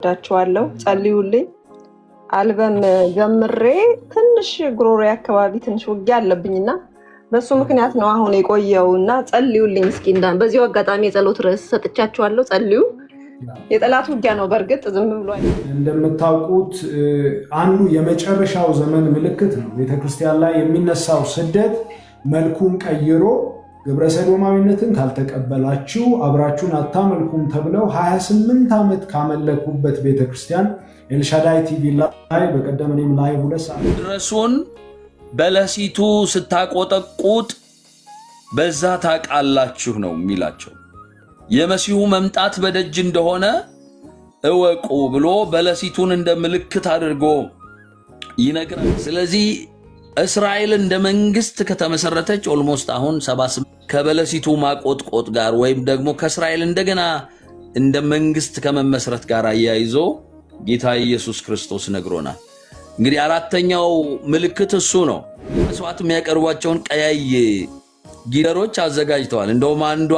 ዳቸዋለሁ ጸልዩልኝ አልበም ጀምሬ ትንሽ ግሮሬ አካባቢ ትንሽ ውጊያ አለብኝና በሱ ምክንያት ነው አሁን የቆየውና ጸልዩልኝ እስኪ እንዳን በዚሁ አጋጣሚ የጸሎት ርዕስ ሰጥቻችኋለሁ ጸልዩ የጠላት ውጊያ ነው በርግጥ ዝም ብሎ እንደምታውቁት አንዱ የመጨረሻው ዘመን ምልክት ነው ቤተክርስቲያን ላይ የሚነሳው ስደት መልኩን ቀይሮ ግብረ ሰዶማዊነትን ካልተቀበላችሁ አብራችሁን አታመልኩም ተብለው 28 ዓመት ካመለኩበት ቤተክርስቲያን ኤልሻዳይ ቲቪ ላይ በቀደምኔም ላይ 2 ሰዓት ድረሱን በለሲቱ ስታቆጠቁጥ በዛ ታቃላችሁ ነው የሚላቸው የመሲሁ መምጣት በደጅ እንደሆነ እወቁ ብሎ በለሲቱን እንደ ምልክት አድርጎ ይነግራል። ስለዚህ እስራኤል እንደ መንግስት ከተመሰረተች ኦልሞስት አሁን 78 ከበለሲቱ ማቆጥቆጥ ጋር ወይም ደግሞ ከእስራኤል እንደገና እንደ መንግስት ከመመስረት ጋር አያይዞ ጌታ ኢየሱስ ክርስቶስ ነግሮናል። እንግዲህ አራተኛው ምልክት እሱ ነው። መስዋዕት የሚያቀርቧቸውን ቀያይ ጊደሮች አዘጋጅተዋል። እንደውም አንዷ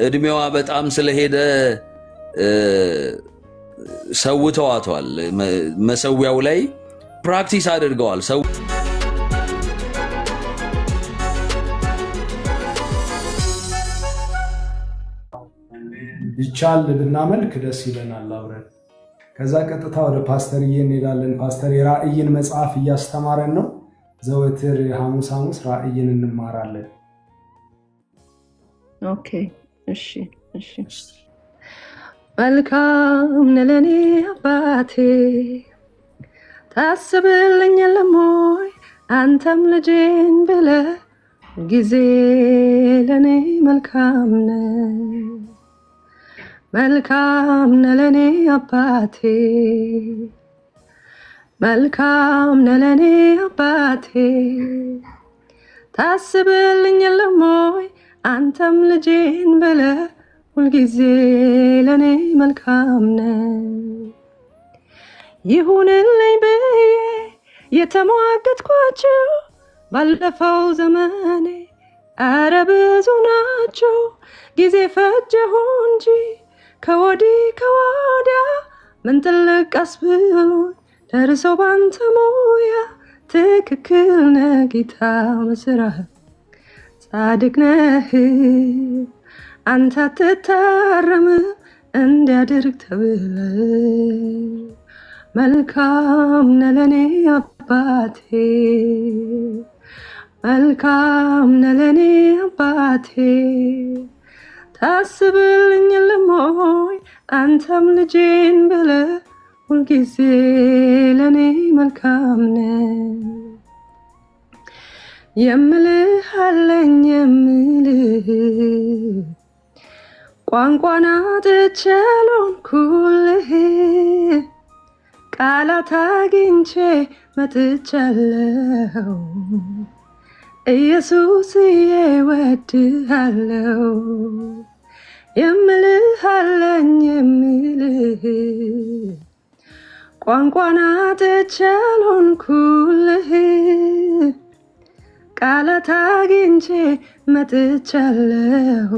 እድሜዋ በጣም ስለሄደ ሰውተዋቷል። መሰዊያው ላይ ፕራክቲስ አድርገዋል። ሰው ይቻል ብናመልክ ደስ ይለናል አብረን። ከዛ ቀጥታ ወደ ፓስተርዬ እንሄዳለን። ፓስተር የራእይን መጽሐፍ እያስተማረን ነው። ዘወትር ሐሙስ ራእይን እንማራለን። ኦኬ እሺ መልካም ነለኔ አባቴ ታስብልኛለህ ሞይ አንተም ልጄን ብለህ ጊዜ ለኔ መልካም ነህ መልካም ነለኔ አባቴ መልካም ነለኔ አባቴ ታስብልኛለህ ሞይ አንተም ልጄን ብለህ ሁልጊዜ ለኔ መልካም ነህ ይሁንልኝ ብዬ የተሟገትኳቸው ባለፈው ዘመኔ ኧረ ብዙ ናቸው ጊዜ ፈጀሁ እንጂ ከወዲህ ከወዲያ ምን ትልቅ አስብሎኝ ደርሰው ባንተ ሙያ ትክክል ነህ ጌታ በስራህ ጻድቅ ነህ አንተ አትታረም እንዲያድርግ ተብለህ መልካም ነህ ለኔ አባቴ መልካም ነህ ለኔ አባቴ ታስብልኛለህ ሞይ አንተም ልጄን ብለህ ሁልጊዜ ለኔ መልካም ነህ የምልህ አለኝ የምልህ ቋንቋን አጥቼ አልሆንኩልህ ቃላት አግኝቼ መጥቻለሁ ኢየሱስዬ እወድሃለሁ የምልህ አለኝ የምልህ ቋንቋን አጥቼ አልሆንኩልህ ቃላት አግኝቼ መጥቻለሁ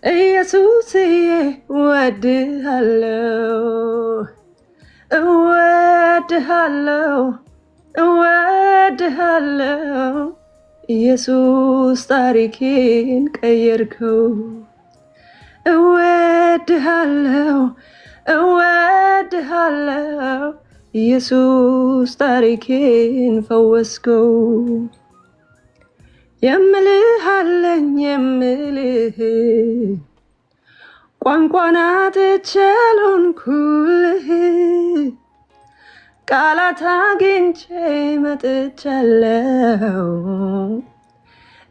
ኢየሱስዬ እወድሃለሁ እወድሃለሁ ኢየሱስ ታሪኬን ቀየርከው እወድሃለሁ ኢየሱስ ታሪኬን ፈወስከው የምልህ አለኝ የምልህ ቋንቋን አጥቼ አልሆንኩልህ ቃላት አግኝቼ መጥቻለሁ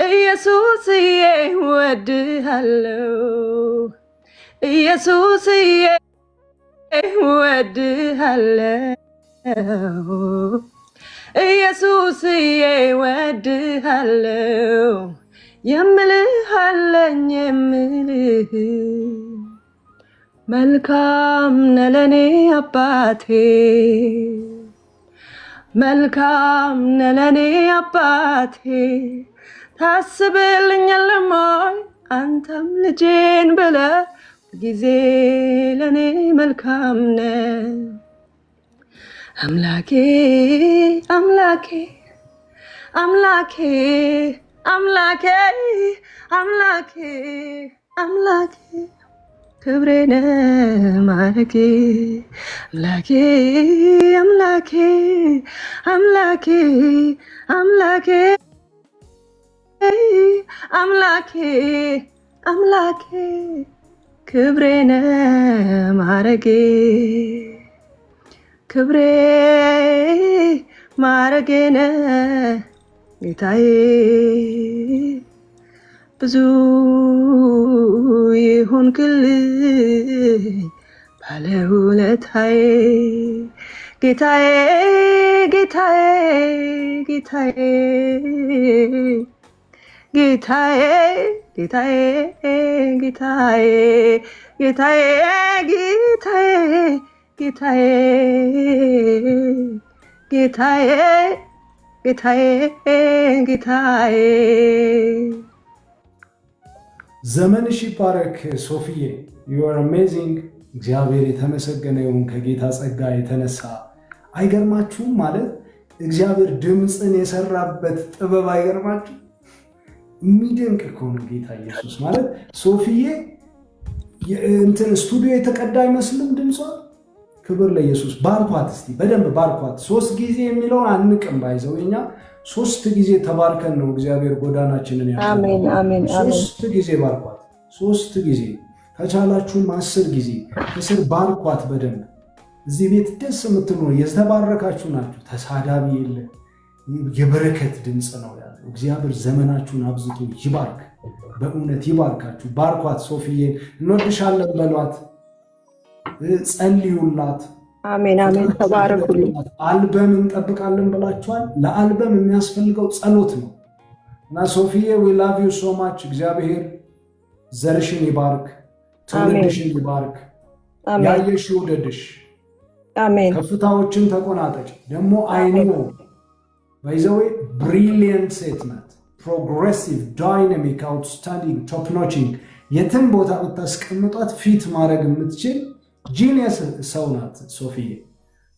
ኢየሱስዬ እወድሃለሁ ኢየሱስዬ እወድሃለሁ ኢየሱስዬ እወድሃለሁ የምልህ አለኝ የምልህ መልካም ነህ ለኔ አባቴ መልካም ነህ ለኔ አባቴ ታስብልኛለህ ሞይ አንተም ልጄን ብለህ ጊዜ ለኔ መልካም ነው። አምላኬ አምላኬ አምላኬ አምላኬ አምላኬ አምላኬ ክብሬነ ማረጌ አምላኬ አምላኬ አምላኬ አምላኬ አምላኬ አምላኬ ክብሬነ ማረጌ ክብሬ ማረጌነ ጌታዬ ብዙ ይሁንክልኝ ባለውለታዬ ጌታዬ ጌታዬ ጌታዬ ጌታዬ ጌታዬ ጌታዬ ጌታዬ ጌታዬ ጌታዬ ጌታዬ ጌታዬ። ዘመንሽ ይባረክ ሶፊዬ፣ ዩ አር አሜዚንግ። እግዚአብሔር የተመሰገነ ይሁን። ከጌታ ጸጋ የተነሳ አይገርማችሁም? ማለት እግዚአብሔር ድምፅን የሰራበት ጥበብ አይገርማችሁ? የሚደንቅ እኮ ነው ጌታ ኢየሱስ። ማለት ሶፊዬ እንትን ስቱዲዮ የተቀዳ አይመስልም ድምጿ። ክብር ለኢየሱስ። ባርኳት እስቲ በደንብ ባርኳት። 3 ጊዜ የሚለውን አንቅም ባይዘው እኛ 3 ጊዜ ተባርከን ነው እግዚአብሔር ጎዳናችንን ያለው። አሜን አሜን አሜን። 3 ጊዜ ባርኳት። 3 ጊዜ ከቻላችሁም 10 ጊዜ እስር ባርኳት በደንብ። እዚህ ቤት ደስ የምትሉ የተባረካችሁ ናችሁ። ተሳዳቢ የለ። የበረከት ድምፅ ነው ያለው። እግዚአብሔር ዘመናችሁን አብዝቶ ይባርክ። በእውነት ይባርካችሁ። ባርኳት ሶፊዬን። እንወድሻለን በሏት። ጸልዩላት። አሜን አሜን። ተባረኩልኝ። አልበም እንጠብቃለን ብላችኋል። ለአልበም የሚያስፈልገው ጸሎት ነው እና ሶፊዬ ዊ ላቭ ዩ ሶ ማች። እግዚአብሔር ዘርሽን ይባርክ፣ ትውልድሽን ይባርክ፣ ያየሽ ይውደድሽ፣ ከፍታዎችን ተቆናጠጭ። ደግሞ አይኖ ባይዘዌ ብሪሊየንት ሴት ናት። ፕሮግሬሲቭ፣ ዳይናሚክ፣ አውትስታንዲንግ፣ ቶፕ ኖቺንግ። የትም ቦታ ብታስቀምጧት ፊት ማድረግ የምትችል ጂኒየስ ሰው ናት ሶፊዬ።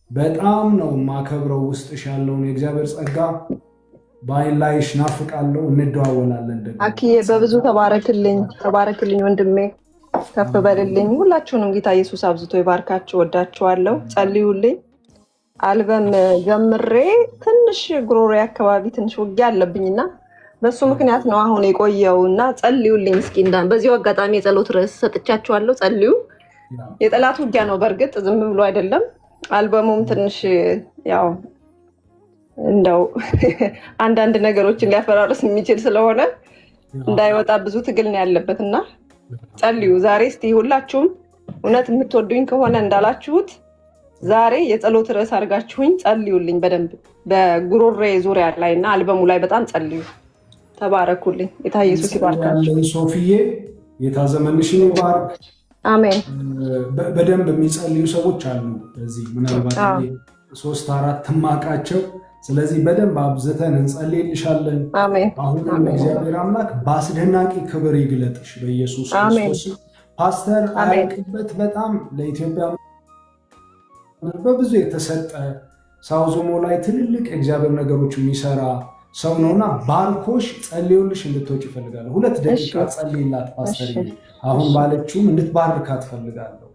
በጣም ነው ማከብረው ውስጥሽ ያለውን የእግዚአብሔር ጸጋ በአይን ላይሽ ናፍቃለሁ። እንደዋወላለን ደግሞ አኪዬ በብዙ ተባረክልኝ፣ ተባረክልኝ ወንድሜ፣ ከፍ በልልኝ። ሁላችሁንም ጌታ ኢየሱስ አብዝቶ ይባርካችሁ። ወዳችኋለሁ። ጸልዩልኝ። አልበም ጀምሬ ትንሽ ጉሮሬ አካባቢ ትንሽ ውጊያ አለብኝና በሱ ምክንያት ነው አሁን የቆየውና ጸልዩልኝ እስኪ። በዚሁ አጋጣሚ የጸሎት ርዕስ ሰጥቻችኋለሁ። ጸልዩ። የጠላት ውጊያ ነው። በእርግጥ ዝም ብሎ አይደለም። አልበሙም ትንሽ ያው እንደው አንዳንድ ነገሮችን ሊያፈራርስ የሚችል ስለሆነ እንዳይወጣ ብዙ ትግል ነው ያለበት እና ጸልዩ። ዛሬ እስቲ ሁላችሁም እውነት የምትወዱኝ ከሆነ እንዳላችሁት ዛሬ የጸሎት ርዕስ አድርጋችሁኝ ጸልዩልኝ በደንብ በጉሮሬ ዙሪያ ላይ እና አልበሙ ላይ በጣም ጸልዩ። ተባረኩልኝ። ጌታ ኢየሱስ ይባርካችሁ። ሶፊዬ ጌታ ዘመንሽን ይባርክ። አሜን። በደንብ የሚጸልዩ ሰዎች አሉ በዚህ ምናልባት 3-4 ማቃቸው። ስለዚህ በደንብ አብዝተን እንጸልይልሻለን። አሁንም እግዚአብሔር አምላክ በአስደናቂ ክብር ይግለጥሽ በኢየሱስ ክርስቶስ። ፓስተር አያልቅበት በጣም ለኢትዮጵያ በብዙ የተሰጠ ሳውዞሞ ላይ ትልልቅ እግዚአብሔር ነገሮች የሚሰራ ሰው ነውና ባርኮሽ ጸልዩልሽ እንድትወጪ እፈልጋለሁ። 2 ደቂቃ ጸልይላት ፓስተር። አሁን ባለችውም እንድትባርካት እፈልጋለሁ።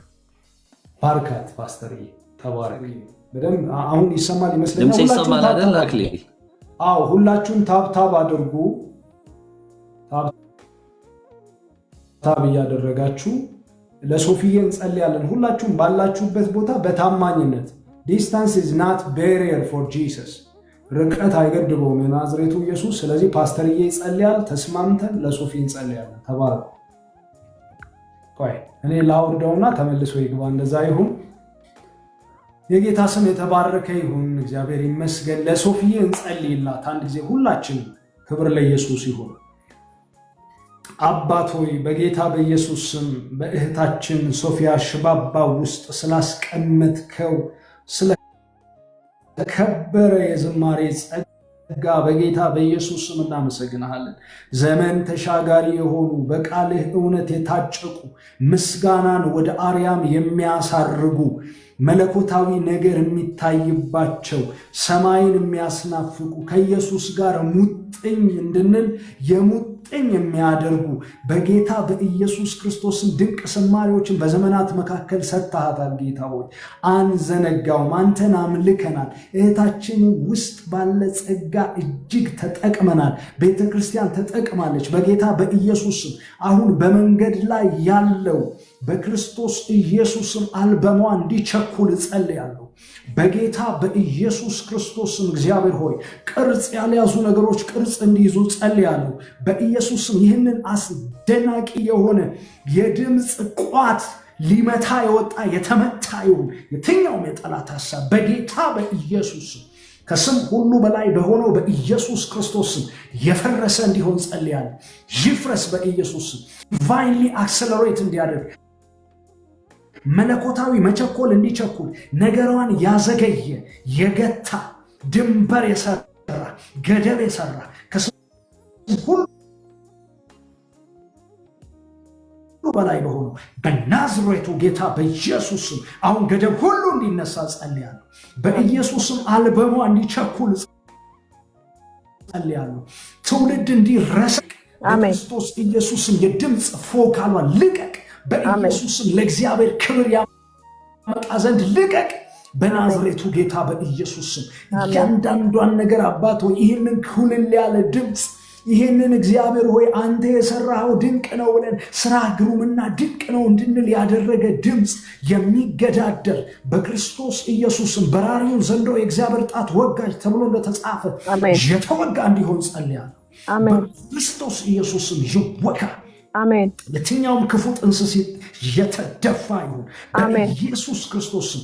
ባርካት ፓስተር። ተባረክ በደንብ። አሁን ይሰማል ይመስለኛል። ድምጽ ይሰማል አይደል አክሊ? አዎ፣ ሁላችሁም ታብታብ አድርጉ። ታብ እያደረጋችሁ ለሶፊዬ እንጸልያለን። ሁላችሁም ባላችሁበት ቦታ በታማኝነት ዲስታንስ ኢዝ ናት ባሪየር ፎር ጂሰስ። ርቀት አይገድበውም የናዝሬቱ ኢየሱስ። ስለዚህ ፓስተርዬ ይጸልያል፣ ተስማምተን ለሶፊ እንጸልያለን። ተባረኩ። ቆይ እኔ ላውርደውና ተመልሶ ይግባ። እንደዛ ይሁን። የጌታ ስም የተባረከ ይሁን። እግዚአብሔር ይመስገን። ለሶፊዬ እንጸልይላት አንድ ጊዜ ሁላችንም። ክብር ለኢየሱስ ይሁን። አባት ሆይ በጌታ በኢየሱስ ስም በእህታችን ሶፊያ ሽባባ ውስጥ ስላስቀመጥከው ስለከበረ የዝማሬ ጸጋ በጌታ በኢየሱስ ስም እናመሰግናለን። ዘመን ተሻጋሪ የሆኑ በቃልህ እውነት የታጨቁ ምስጋናን ወደ አርያም የሚያሳርጉ መለኮታዊ ነገር የሚታይባቸው ሰማይን የሚያስናፍቁ ከኢየሱስ ጋር ሙጥኝ እንድንል የሙጥኝ የሚያደርጉ በጌታ በኢየሱስ ክርስቶስን ድንቅ ስማሪዎችን በዘመናት መካከል ሰጥተሃታል። ጌታ ሆይ አንዘነጋውም፣ አንተን አምልከናል። እህታችን ውስጥ ባለ ጸጋ እጅግ ተጠቅመናል። ቤተ ክርስቲያን ተጠቅማለች። በጌታ በኢየሱስም አሁን በመንገድ ላይ ያለው በክርስቶስ ኢየሱስም አልበሟ እንዲቸኩል እጸልያለሁ። በጌታ በኢየሱስ ክርስቶስም እግዚአብሔር ሆይ ቅርጽ ያልያዙ ነገሮች ቅርጽ እንዲይዙ ጸልያለሁ። በኢየሱስም ይህንን አስደናቂ የሆነ የድምፅ ቋት ሊመታ የወጣ የተመታ ይሁን የትኛውም የጠላት ሐሳብ በጌታ በኢየሱስም ከስም ሁሉ በላይ በሆነው በኢየሱስ ክርስቶስም የፈረሰ እንዲሆን ጸልያለሁ። ይፍረስ በኢየሱስም ዲቫይንሊ አክሰለሬት እንዲያደርግ መለኮታዊ መቸኮል እንዲቸኩል ነገሯን ያዘገየ የገታ ድንበር የሰራ ገደብ የሰራ ከስም ሁሉ በላይ በሆነው በናዝሬቱ ጌታ በኢየሱስም አሁን ገደብ ሁሉ እንዲነሳ ጸልያለሁ። በኢየሱስም አልበሟ እንዲቸኩል ጸልያለሁ። ትውልድ እንዲረሰቅ በክርስቶስ ኢየሱስም የድምፅ ፎካሏን ልቀቅ። በኢየሱስም ለእግዚአብሔር ክብር ያመጣ ዘንድ ልቀቅ። በናዝሬቱ ጌታ በኢየሱስም እያንዳንዷን ነገር አባት ሆይ ይህንን ኩልል ያለ ድምፅ ይህንን እግዚአብሔር ሆይ አንተ የሰራኸው ድንቅ ነው ብለን ስራ ግሩምና ድንቅ ነው እንድንል ያደረገ ድምፅ የሚገዳደር በክርስቶስ ኢየሱስም በራሪውን ዘንዶ የእግዚአብሔር ጣት ወጋጅ ተብሎ እንደተጻፈ የተወጋ እንዲሆን ጸልያለሁ። በክርስቶስ ኢየሱስም ይወጋ። አሜን። የትኛውም ክፉ ጥንስስ የተደፋ ይሁን በኢየሱስ ክርስቶስም።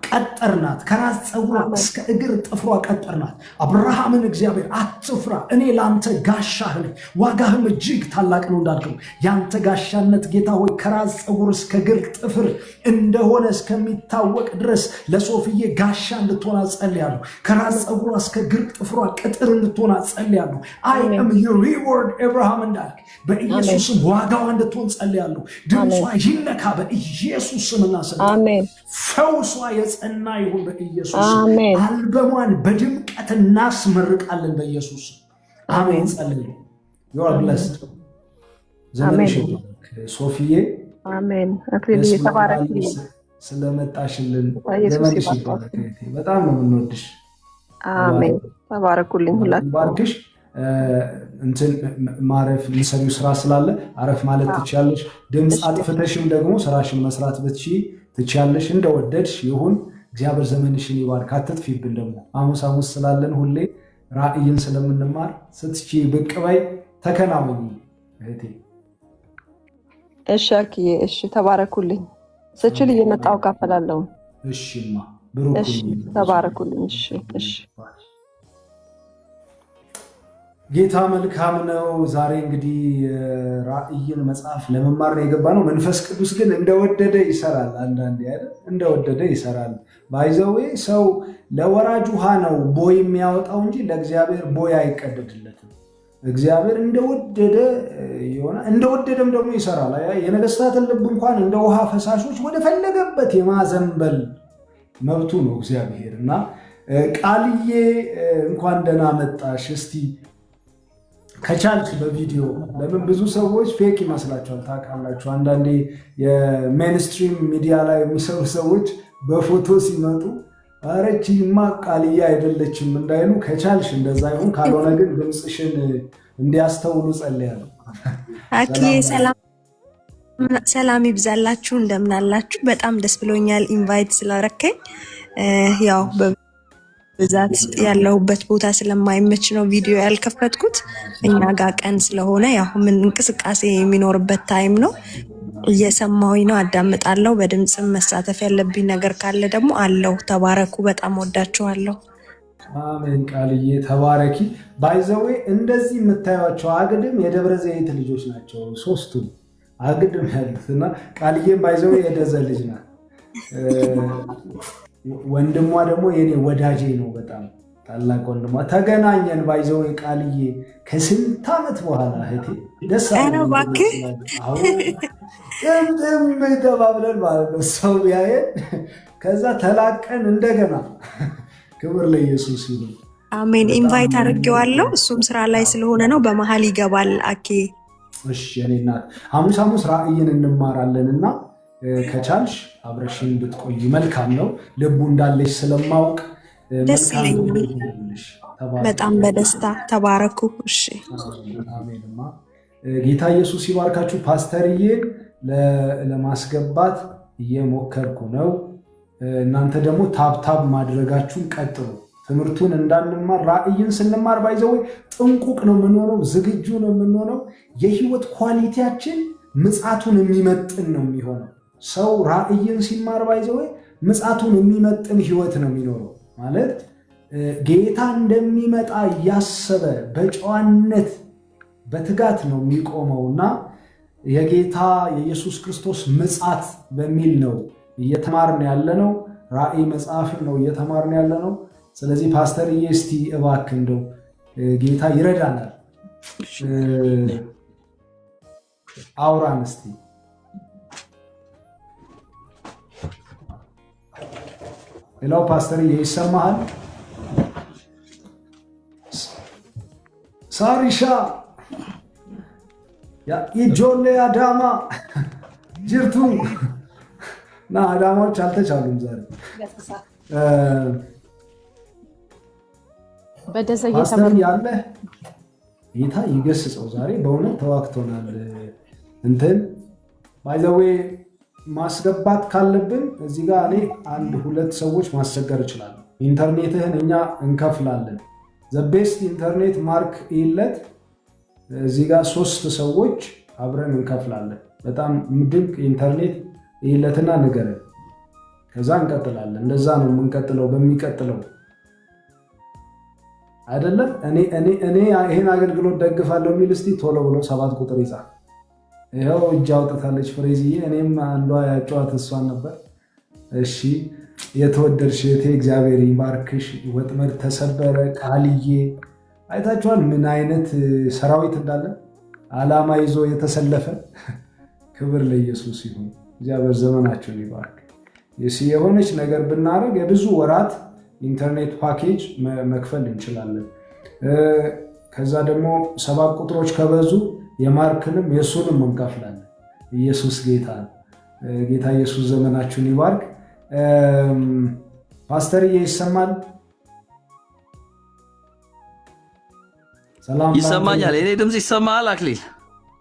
ቀጠርናት፣ ከራስ ፀጉሯ እስከ እግር ጥፍሯ ቀጠርናት። አብርሃምን እግዚአብሔር አትፍራ፣ እኔ ለአንተ ጋሻህ ነኝ፣ ዋጋህም እጅግ ታላቅ ነው እንዳልከው ያንተ ጋሻነት ጌታ ሆይ ከራስ ፀጉር እስከ እግር ጥፍር እንደሆነ እስከሚታወቅ ድረስ ለሶፍዬ ጋሻ እንድትሆን ጸልያለሁ። ከራስ ፀጉሯ እስከ እግር ጥፍሯ ቅጥር እንድትሆን ጸልያለሁ። አይ አም ዩር ሪዋርድ አብርሃም እንዳልክ በኢየሱስም ዋጋዋ እንድትሆን ጸልያለሁ። ድምጿ ይነካ በኢየሱስ ስምና ስልጣን። ፈውሷ የጸና ይሁን በኢየሱስ። አልበሟን በድምቀት እናስመርቃለን በኢየሱስ። አሜን። ጸልዩ። You are blessed። ዘመንሽ ሶፊዬ አሜን። አክሊል የተባረክ ስለመጣሽልን ዘመንሽ ይባረክ። በጣም ነው የምንወድሽ። አሜን። ተባረኩልኝ ሁላችሁ። ባርክሽ። እንትን ማረፍ የሚሰሪው ስራ ስላለ አረፍ ማለት ትችያለሽ። ድምፅ አጥፍተሽም ደግሞ ስራሽን መስራት ብትችይ ትችያለሽ። እንደወደድሽ ይሁን። እግዚአብሔር ዘመንሽን ይባርክ። አትጥፊብን። ደግሞ ሐሙስ ሐሙስ ስላለን ሁሌ ራእይን ስለምንማር ስትችይ ብቅ በይ፣ ተከናወኝ እህቴ። እሺ አርክዬ፣ እሺ ተባረኩልኝ። ስችል እየመጣሁ ካፈላለሁ። እሺማ ብሩክ። እሺ ተባረኩልኝ። እሺ እሺ። ጌታ መልካም ነው። ዛሬ እንግዲህ ራእይን መጽሐፍ ለመማር ነው የገባ ነው። መንፈስ ቅዱስ ግን እንደወደደ ይሰራል። አንዳንዴ አይደል እንደወደደ ይሰራል። ባይዘዌ ሰው ለወራጅ ውሃ ነው ቦይ የሚያወጣው እንጂ ለእግዚአብሔር ቦይ አይቀደድለትም። እግዚአብሔር እንደወደደ ይሆናል፣ እንደወደደም ደግሞ ይሰራል። የነገስታትን ልብ እንኳን እንደ ውሃ ፈሳሾች ወደ ፈለገበት የማዘንበል መብቱ ነው እግዚአብሔር። እና ቃልዬ እንኳን ደህና መጣሽ። እስቲ ከቻልሽ በቪዲዮ ለምን ብዙ ሰዎች ፌክ ይመስላቸዋል ታውቃላችሁ። አንዳንዴ የሜንስትሪም ሚዲያ ላይ የሚሰሩ ሰዎች በፎቶ ሲመጡ አረቺማ ቃልዬ አይደለችም እንዳይሉ ከቻልሽ እንደዛ ይሁን። ካልሆነ ግን ድምፅሽን እንዲያስተውሉ ጸልያለሁ። አክሊዬ ሰላም ይብዛላችሁ። እንደምን አላችሁ? በጣም ደስ ብሎኛል ኢንቫይት ስላረከኝ። ያው በብዛት ያለሁበት ቦታ ስለማይመች ነው ቪዲዮ ያልከፈትኩት። እኛ ጋር ቀን ስለሆነ ያው ምን እንቅስቃሴ የሚኖርበት ታይም ነው። እየሰማሁኝ ነው፣ አዳምጣለሁ። በድምፅም መሳተፍ ያለብኝ ነገር ካለ ደግሞ አለው። ተባረኩ። በጣም ወዳችኋለሁ። አሜን። ቃልዬ ተባረኪ። ባይዘዌ እንደዚህ የምታዩቸው አግድም የደብረ ዘይት ልጆች ናቸው ሶስቱም አግድም ያሉት እና ቃልዬም ባይዘዌ የደዘ ልጅ ናት። ወንድሟ ደግሞ የኔ ወዳጄ ነው በጣም ታላቅ ወንድሟ ተገናኘን። ባይዘው ቃልዬ ከስንት ዓመት በኋላ እህቴ ደስ አለው እባክህ። ጥምጥም ተባብለን ማለት ነው ሰው ያየን። ከዛ ተላቀን እንደገና ክብር ለኢየሱስ ይሁን። አሜን። ኢንቫይት አድርጌዋለሁ። እሱም ስራ ላይ ስለሆነ ነው በመሀል ይገባል። አኬ እሺ የኔ እናት ሐሙስ ሐሙስ ራእይን እንማራለን እና ከቻልሽ አብረሽን ብትቆይ መልካም ነው። ልቡ እንዳለሽ ስለማውቅ ደስ ይለኛል። በጣም በደስታ ተባረኩ። እሺ አሜንማ። ጌታ ኢየሱስ ይባርካችሁ። ፓስተርዬን ለማስገባት እየሞከርኩ ነው። እናንተ ደግሞ ታብታብ ማድረጋችሁን ቀጥሉ። ትምህርቱን እንዳንማር ራእይን ስንማር ባይዘው ጥንቁቅ ነው የምንሆነው፣ ዝግጁ ነው የምንሆነው። የህይወት ኳሊቲያችን ምጽአቱን የሚመጥን ነው የሚሆነው። ሰው ራእይን ሲማር ባይዘው ምጽአቱን የሚመጥን ህይወት ነው የሚኖረው። ማለት ጌታ እንደሚመጣ እያሰበ በጨዋነት በትጋት ነው የሚቆመውና የጌታ የኢየሱስ ክርስቶስ ምጽአት በሚል ነው እየተማርን ያለነው። ራእይ መጽሐፍን ነው እየተማርን ያለነው። ስለዚህ ፓስተርዬ እስቲ እባክህ እንደው ጌታ ይረዳናል፣ አውራን እስቲ። ሌላው ፓስተርዬ ይሰማሃል? ሳሪሻ ኢጆሌ አዳማ ጅርቱ እና አዳማዎች አልተቻሉም ዛሬ ፓስተር ያለ ጌታ ይገስጸው። ዛሬ በእውነት ተዋክቶናል። እንትን ባይዘዌ ማስገባት ካለብን እዚህ ጋር እኔ 1-2 ሰዎች ማስቸገር እችላለሁ። ኢንተርኔትህን እኛ እንከፍላለን። ዘቤስት ኢንተርኔት ማርክ ይለት እዚህ ጋር 3 ሰዎች አብረን እንከፍላለን። በጣም ድንቅ ኢንተርኔት ይለትና ንገረን፣ ከዛ እንቀጥላለን። እንደዛ ነው የምንቀጥለው በሚቀጥለው አይደለም። እኔ ይሄን አገልግሎት ደግፋለሁ የሚል እስቲ ቶሎ ብሎ 7 ቁጥር ይጻፍ። ይኸው እጅ አውጥታለች ፍሬዝዬ። እኔም አንዷ ያጫዋት እሷን ነበር። እሺ የተወደድሽ እህቴ እግዚአብሔር ይባርክሽ። ወጥመድ ተሰበረ። ቃልዬ አይታችኋል ምን አይነት ሰራዊት እንዳለ ዓላማ ይዞ የተሰለፈ። ክብር ለኢየሱስ ይሁን። እግዚአብሔር ዘመናቸውን ይባርክ። የሆነች ነገር ብናደርግ የብዙ ወራት ኢንተርኔት ፓኬጅ መክፈል እንችላለን። ከዛ ደግሞ 7 ቁጥሮች ከበዙ የማርክንም የእሱንም እንከፍላለን። ኢየሱስ ጌታ ጌታ ኢየሱስ ዘመናችሁን ይባርክ። ፓስተርዬ ይሰማል? ሰላም ይሰማኛል። የኔ ድምፅ ይሰማል? አክሊል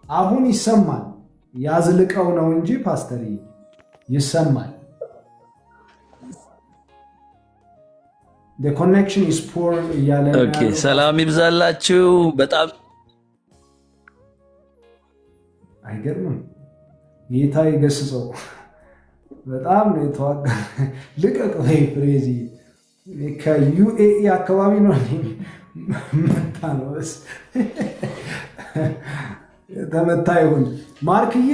አሁን ይሰማል። ያዝልቀው ነው እንጂ ፓስተርዬ ይሰማል። The connection is poor እያለ ሰላም ይብዛላችሁ። በጣም አይገርምም? ጌታ ይገስጸው። በጣም ነው የተዋጋ። ልቀቅ ወይ ፍሬዚ። ከዩኤኢ አካባቢ ነው መታ ነው ተመታ ይሁን። ማርክዬ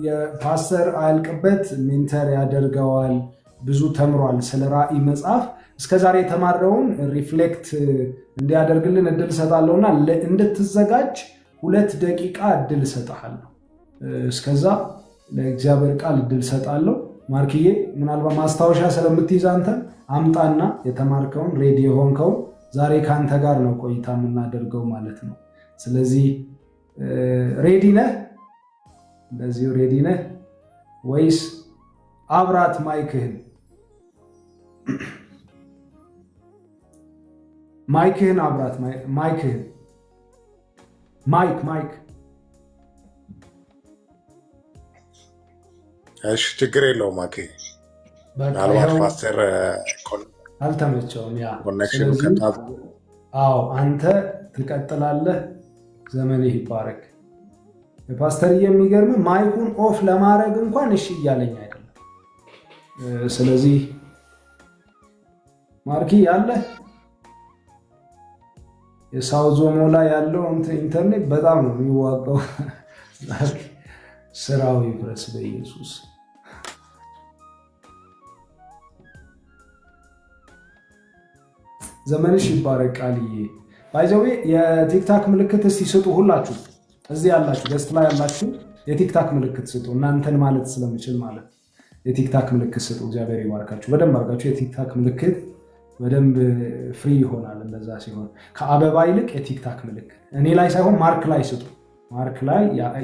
የፓስተር አያልቅበት ሜንተር ያደርገዋል። ብዙ ተምሯል ስለ ራእይ መጽሐፍ። እስከዛሬ የተማረውን ሪፍሌክት እንዲያደርግልን እድል እሰጣለሁና እንድትዘጋጅ 2 ደቂቃ እድል እሰጥሃለሁ። እስከዛ ለእግዚአብሔር ቃል እድል እሰጣለሁ። ማርክዬ ምናልባት ማስታወሻ ስለምትይዝ አንተ አምጣና የተማርከውን ሬዲ የሆንከውን ዛሬ ከአንተ ጋር ነው ቆይታ የምናደርገው ማለት ነው። ስለዚህ ሬዲ ነህ? እንደዚሁ ሬዲ ነህ ወይስ አብራት ማይክህን አብራት። ማይክህን ማይክ እሺ፣ ችግር የለውም። ምናልባት ፓስተር አልተመቸውም። ያ ኮኔክሽኑ አዎ፣ አንተ ትቀጥላለህ። ዘመንህ ይባረክ። ፓስተር የሚገርም ማይኩን ኦፍ ለማድረግ እንኳን እሺ እያለኝ አይደለም። ስለዚህ ማርኪ ያለ የሳውዝ ኦሞ ላይ ያለው ኢንተርኔት በጣም ነው የሚዋጋው። ስራው ይፍረስ በኢየሱስ። ዘመንሽ ይባረክ ቃልዬ። ባይዘዌ የቲክታክ ምልክት እስቲ ስጡ ሁላችሁ እዚህ ያላችሁ ገስት ላይ ያላችሁ የቲክታክ ምልክት ስጡ። እናንተን ማለት ስለምችል ማለት የቲክታክ ምልክት ስጡ። እግዚአብሔር ይባርካችሁ። በደንብ አድርጋችሁ የቲክታክ ምልክት በደንብ ፍሪ ይሆናል። እንደዛ ሲሆን ከአበባ ይልቅ የቲክታክ ምልክት እኔ ላይ ሳይሆን ማርክ ላይ ስጡ። ማርክ ላይ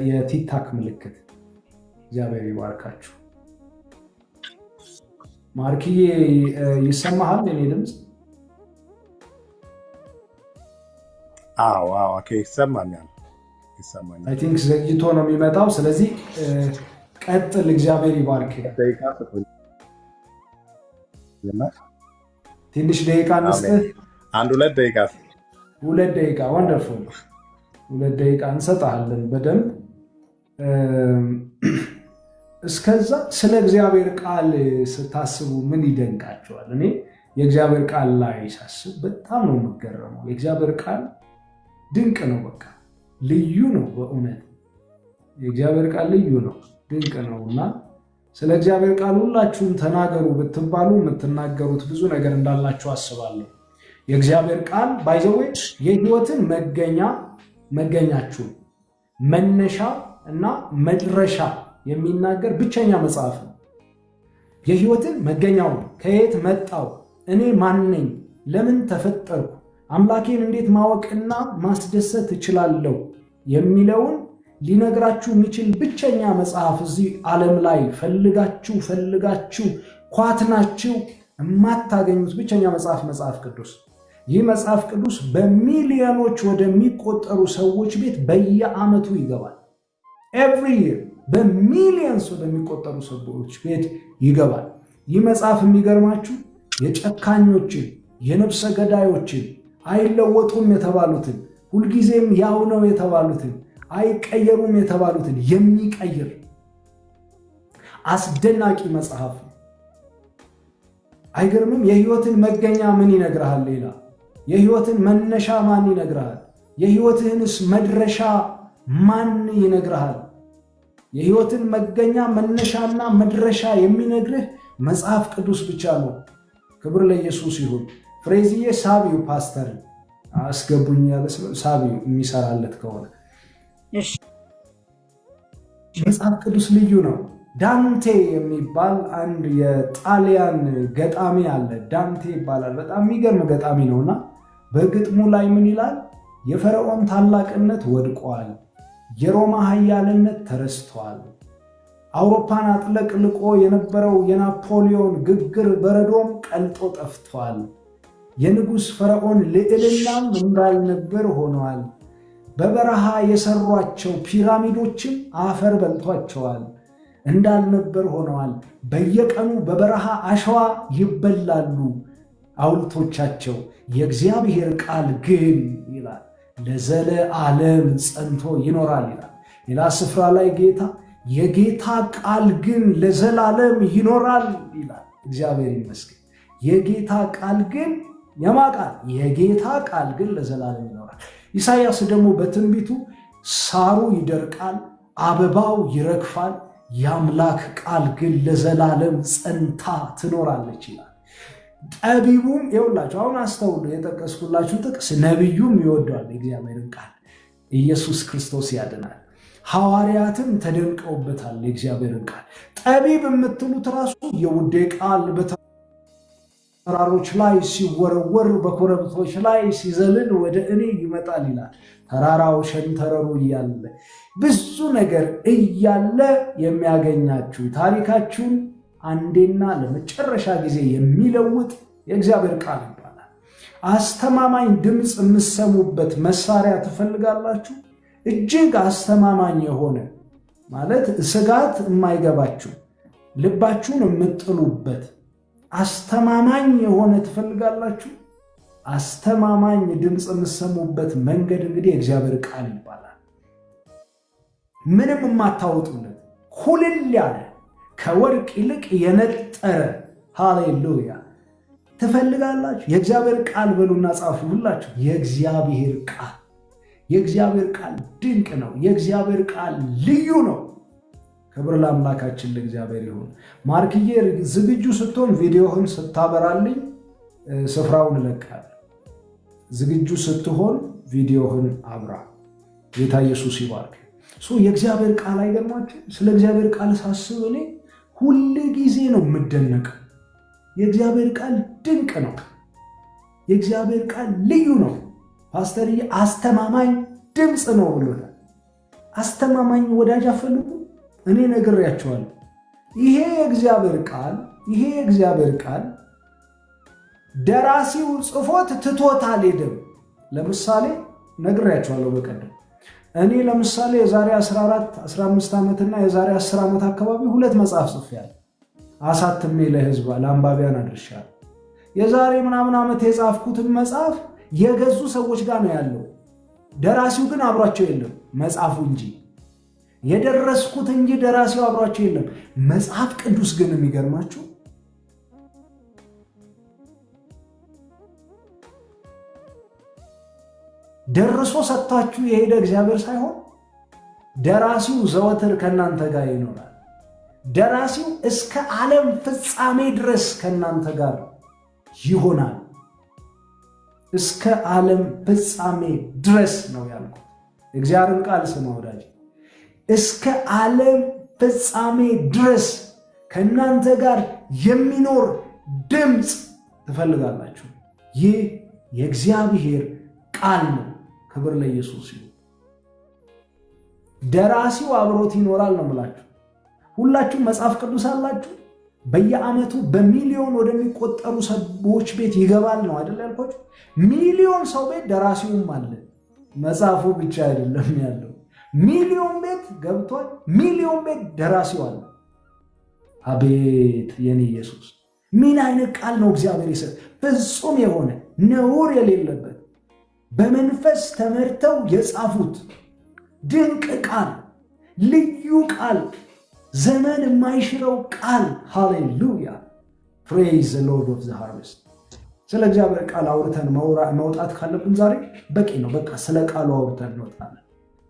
የቲክታክ ምልክት። እግዚአብሔር ይባርካችሁ። ማርክዬ ይሰማሃል የኔ ድምፅ? ይሰማኛል። አይ ቲንክ ዘግይቶ ነው የሚመጣው። ስለዚህ ቀጥል። እግዚአብሔር ይባርክ። ትንሽ ደቂቃ እንስጥህ። 2 ደቂቃ 2 ደቂቃ ወንደርፉል። 2 ደቂቃ እንሰጥሃለን በደንብ። እስከዛ ስለ እግዚአብሔር ቃል ስታስቡ ምን ይደንቃቸዋል? እኔ የእግዚአብሔር ቃል ላይ ሳስብ በጣም ነው የምገረመው። የእግዚአብሔር ቃል ድንቅ ነው። በቃ ልዩ ነው። በእውነት የእግዚአብሔር ቃል ልዩ ነው፣ ድንቅ ነው። እና ስለ እግዚአብሔር ቃል ሁላችሁም ተናገሩ ብትባሉ የምትናገሩት ብዙ ነገር እንዳላችሁ አስባለሁ። የእግዚአብሔር ቃል ባይዘዌ የህይወትን መገኛችሁን መነሻ እና መድረሻ የሚናገር ብቸኛ መጽሐፍ ነው። የህይወትን መገኛው ከየት መጣው፣ እኔ ማን ነኝ፣ ለምን ተፈጠርኩ፣ አምላኬን እንዴት ማወቅና ማስደሰት እችላለሁ የሚለውን ሊነግራችሁ የሚችል ብቸኛ መጽሐፍ እዚህ ዓለም ላይ ፈልጋችሁ ኳትናችሁ የማታገኙት ብቸኛ መጽሐፍ ቅዱስ። ይህ መጽሐፍ ቅዱስ በሚሊዮኖች ወደሚቆጠሩ ሰዎች ቤት በየዓመቱ ይገባል። ኤቭሪ ይር በሚሊዮንስ ወደሚቆጠሩ ሰዎች ቤት ይገባል። ይህ መጽሐፍ የሚገርማችሁ የጨካኞችን፣ የነፍሰ ገዳዮችን፣ አይለወጡም የተባሉትን፣ ሁልጊዜም ያው ነው የተባሉትን፣ አይቀየሩም የተባሉትን የሚቀይር አስደናቂ መጽሐፍ ነው። አይገርምም? የህይወትን መገኛ ምን ይነግርሃል? ሌላ የህይወትን መነሻ ማን ይነግርሃል? የህይወትህንስ መድረሻ ማን ይነግርሃል? የህይወትን መገኛ መነሻና መድረሻ የሚነግርህ መጽሐፍ ቅዱስ ብቻ ነው። ክብር ለኢየሱስ ይሁን። ፍሬዝዬ ሳቢው ፓስተር አስገቡኝ ያለ ሳቢው የሚሰራለት ከሆነ መጽሐፍ ቅዱስ ልዩ ነው። ዳንቴ የሚባል አንድ የጣሊያን ገጣሚ አለ። ዳንቴ ይባላል። በጣም የሚገርም ገጣሚ ነውና በግጥሙ ላይ ምን ይላል? የፈርዖን ታላቅነት ወድቋል፣ የሮማ ኃያልነት ተረስቷል፣ አውሮፓን አጥለቅልቆ የነበረው የናፖሊዮን ግግር በረዶም ቀልጦ ጠፍቷል፣ የንጉሥ ፈርዖን ልዕልናም እንዳልነበር ሆኗል፣ በበረሃ የሰሯቸው ፒራሚዶችም አፈር በልቷቸዋል፣ እንዳልነበር ሆነዋል፣ በየቀኑ በበረሃ አሸዋ ይበላሉ ሐውልቶቻቸው፣ የእግዚአብሔር ቃል ግን ይላል ለዘለዓለም ጸንቶ ይኖራል ይላል። ሌላ ስፍራ ላይ ጌታ የጌታ ቃል ግን ለዘላለም ይኖራል ይላል። እግዚአብሔር ይመስገን። የጌታ ቃል ግን የማ ቃል? የጌታ ቃል ግን ለዘላለም ይኖራል። ኢሳይያስ ደግሞ በትንቢቱ ሳሩ ይደርቃል፣ አበባው ይረግፋል፣ የአምላክ ቃል ግን ለዘላለም ጸንታ ትኖራለች ይላል። ጠቢቡም ይኸውላችሁ አሁን አስተውሉ፣ የጠቀስኩላችሁ ጥቅስ ነቢዩም ይወደዋል የእግዚአብሔርን ቃል። ኢየሱስ ክርስቶስ ያድናል። ሐዋርያትም ተደንቀውበታል የእግዚአብሔርን ቃል። ጠቢብ የምትሉት ራሱ የውዴ ቃል በተራሮች ላይ ሲወረወር በኮረብቶች ላይ ሲዘልን ወደ እኔ ይመጣል ይላል። ተራራው ሸንተረሩ እያለ ብዙ ነገር እያለ የሚያገኛችሁ ታሪካችሁን አንዴና ለመጨረሻ ጊዜ የሚለውጥ የእግዚአብሔር ቃል ይባላል። አስተማማኝ ድምፅ የምትሰሙበት መሳሪያ ትፈልጋላችሁ? እጅግ አስተማማኝ የሆነ ማለት ስጋት የማይገባችሁ ልባችሁን የምጥሉበት አስተማማኝ የሆነ ትፈልጋላችሁ? አስተማማኝ ድምፅ የምትሰሙበት መንገድ እንግዲህ የእግዚአብሔር ቃል ይባላል። ምንም የማታወጡለት ኩልል ያለ ከወርቅ ይልቅ የነጠረ ሃሌሉያ ትፈልጋላችሁ? የእግዚአብሔር ቃል በሉና ጻፉ ሁላችሁ። የእግዚአብሔር ቃል የእግዚአብሔር ቃል ድንቅ ነው። የእግዚአብሔር ቃል ልዩ ነው። ክብር ለአምላካችን ለእግዚአብሔር ይሁን። ማርክዬ ዝግጁ ስትሆን ቪዲዮህን ስታበራልኝ ስፍራውን እለቃለሁ። ዝግጁ ስትሆን ቪዲዮህን አብራ። ጌታ ኢየሱስ ይባርክ። የእግዚአብሔር ቃል አይገርማችሁ? ስለ እግዚአብሔር ቃል ሳስብ እኔ ሁል ጊዜ ነው የምደነቀው። የእግዚአብሔር ቃል ድንቅ ነው። የእግዚአብሔር ቃል ልዩ ነው። ፓስተርዬ አስተማማኝ ድምፅ ነው ብሎታል። አስተማማኝ ወዳጅ አፈልጉ። እኔ ነግሬያቸዋለሁ። ይሄ የእግዚአብሔር ቃል ደራሲው ጽፎት ትቶት አልሄደም። ለምሳሌ ነግሬያቸዋለሁ በቀደም እኔ ለምሳሌ የዛሬ 14 15 ዓመትና የዛሬ 10 ዓመት አካባቢ 2 መጽሐፍ ጽፌያለሁ። አሳትሜ ለህዝብ ለአንባቢያን አድርሻለሁ። የዛሬ ምናምን ዓመት የጻፍኩትን መጽሐፍ የገዙ ሰዎች ጋር ነው ያለው። ደራሲው ግን አብሯቸው የለም። መጽሐፉ እንጂ የደረስኩት እንጂ ደራሲው አብሯቸው የለም። መጽሐፍ ቅዱስ ግን የሚገርማችሁ ደርሶ ሰጥቷችሁ የሄደ እግዚአብሔር ሳይሆን ደራሲው ዘወትር ከእናንተ ጋር ይኖራል። ደራሲው እስከ ዓለም ፍጻሜ ድረስ ከእናንተ ጋር ይሆናል። እስከ ዓለም ፍጻሜ ድረስ ነው ያልኩት። እግዚአብሔርን ቃል ስማ ወዳጅ። እስከ ዓለም ፍጻሜ ድረስ ከእናንተ ጋር የሚኖር ድምፅ ትፈልጋላችሁ። ይህ የእግዚአብሔር ቃል ነው። ክብር ለኢየሱስ ይሁን። ደራሲው አብሮት ይኖራል ነው የምላችሁ። ሁላችሁም መጽሐፍ ቅዱስ አላችሁ። በየዓመቱ በሚሊዮን ወደሚቆጠሩ ሰዎች ቤት ይገባል ነው አይደል ያልኳችሁ? ሚሊዮን ሰው ቤት ደራሲውም አለ። መጽሐፉ ብቻ አይደለም ያለው። ሚሊዮን ቤት ገብቷል። ሚሊዮን ቤት ደራሲው አለ። አቤት የኔ ኢየሱስ! ምን አይነት ቃል ነው እግዚአብሔር ይሰጥ! ፍጹም የሆነ ነውር የሌለበት በመንፈስ ተመርተው የጻፉት ድንቅ ቃል፣ ልዩ ቃል፣ ዘመን የማይሽረው ቃል። ሃሌሉያ! ፕሬይዝ ዘ ሎርድ ኦፍ ዘ ሃርቨስት። ስለ እግዚአብሔር ቃል አውርተን መውጣት ካለብን ዛሬ በቂ ነው። በቃ ስለ ቃሉ አውርተን እንወጣለን።